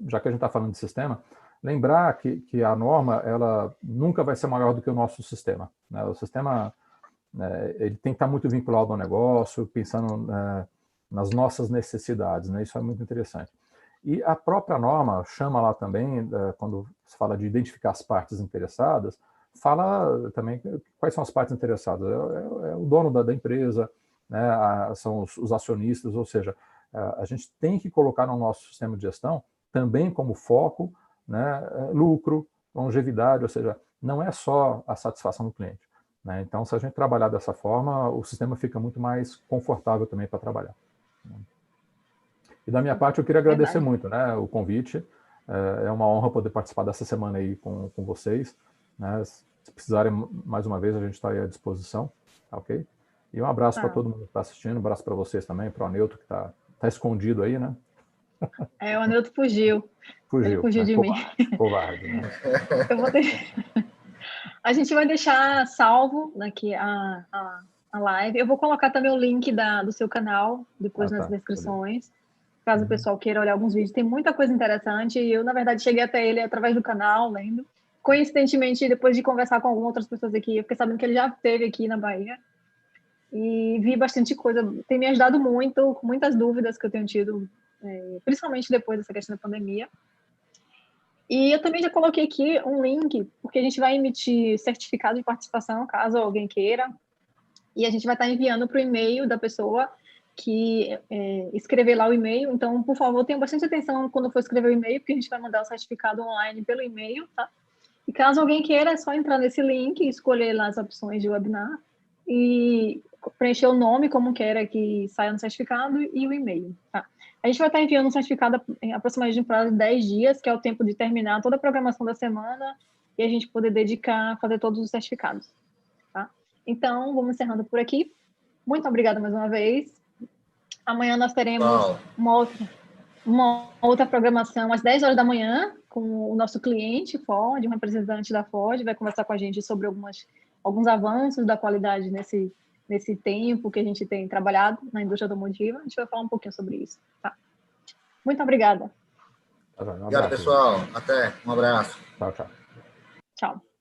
já que a gente está falando de sistema, lembrar que a norma ela nunca vai ser maior do que o nosso sistema. Né? O sistema ele tem que estar muito vinculado ao negócio, pensando nas nossas necessidades. Né? Isso é muito interessante. E a própria norma chama lá também, quando se fala de identificar as partes interessadas, fala também quais são as partes interessadas. É o dono da empresa, né, são os acionistas, ou seja, a gente tem que colocar no nosso sistema de gestão também como foco, né, lucro, longevidade, ou seja, não é só a satisfação do cliente. Né? Então, se a gente trabalhar dessa forma, o sistema fica muito mais confortável também para trabalhar. E da minha parte, eu queria agradecer muito, né, o convite. É uma honra poder participar dessa semana aí com vocês. Né? Se precisarem mais uma vez, a gente está aí à disposição. Ok? E um abraço para todo mundo que está assistindo, um abraço para vocês também, para o Aneuto, que está escondido aí, né? O Aneuto fugiu. Ele fugiu, né? De mim. Covarde, né? A gente vai deixar salvo aqui a live. Eu vou colocar também o link do seu canal depois nas descrições, caso o pessoal queira olhar alguns vídeos. Tem muita coisa interessante. Eu, na verdade, cheguei até ele através do canal, lendo. Coincidentemente, depois de conversar com algumas outras pessoas aqui, eu fiquei sabendo que ele já esteve aqui na Bahia. E vi bastante coisa. Tem me ajudado muito, com muitas dúvidas que eu tenho tido, principalmente depois dessa questão da pandemia. E eu também já coloquei aqui um link, porque a gente vai emitir certificado de participação, caso alguém queira. E a gente vai estar enviando para o e-mail da pessoa que escrever lá o e-mail. Então, por favor, tenham bastante atenção quando for escrever o e-mail, porque a gente vai mandar o certificado online pelo e-mail, tá? E caso alguém queira, é só entrar nesse link, escolher lá as opções de webinar e preencher o nome como queira que saia no certificado e o e-mail, tá? A gente vai estar enviando um certificado aproximadamente de um prazo de 10 dias, que é o tempo de terminar toda a programação da semana e a gente poder dedicar a fazer todos os certificados, tá? Então, vamos encerrando por aqui. Muito obrigada mais uma vez. Amanhã nós teremos uma outra programação às 10 horas da manhã com o nosso cliente Ford, um representante da Ford, vai conversar com a gente sobre alguns avanços da qualidade nesse tempo que a gente tem trabalhado na indústria automotiva. A gente vai falar um pouquinho sobre isso. Tá? Muito obrigada. Obrigado, pessoal. Até. Um abraço. Tchau. Tchau.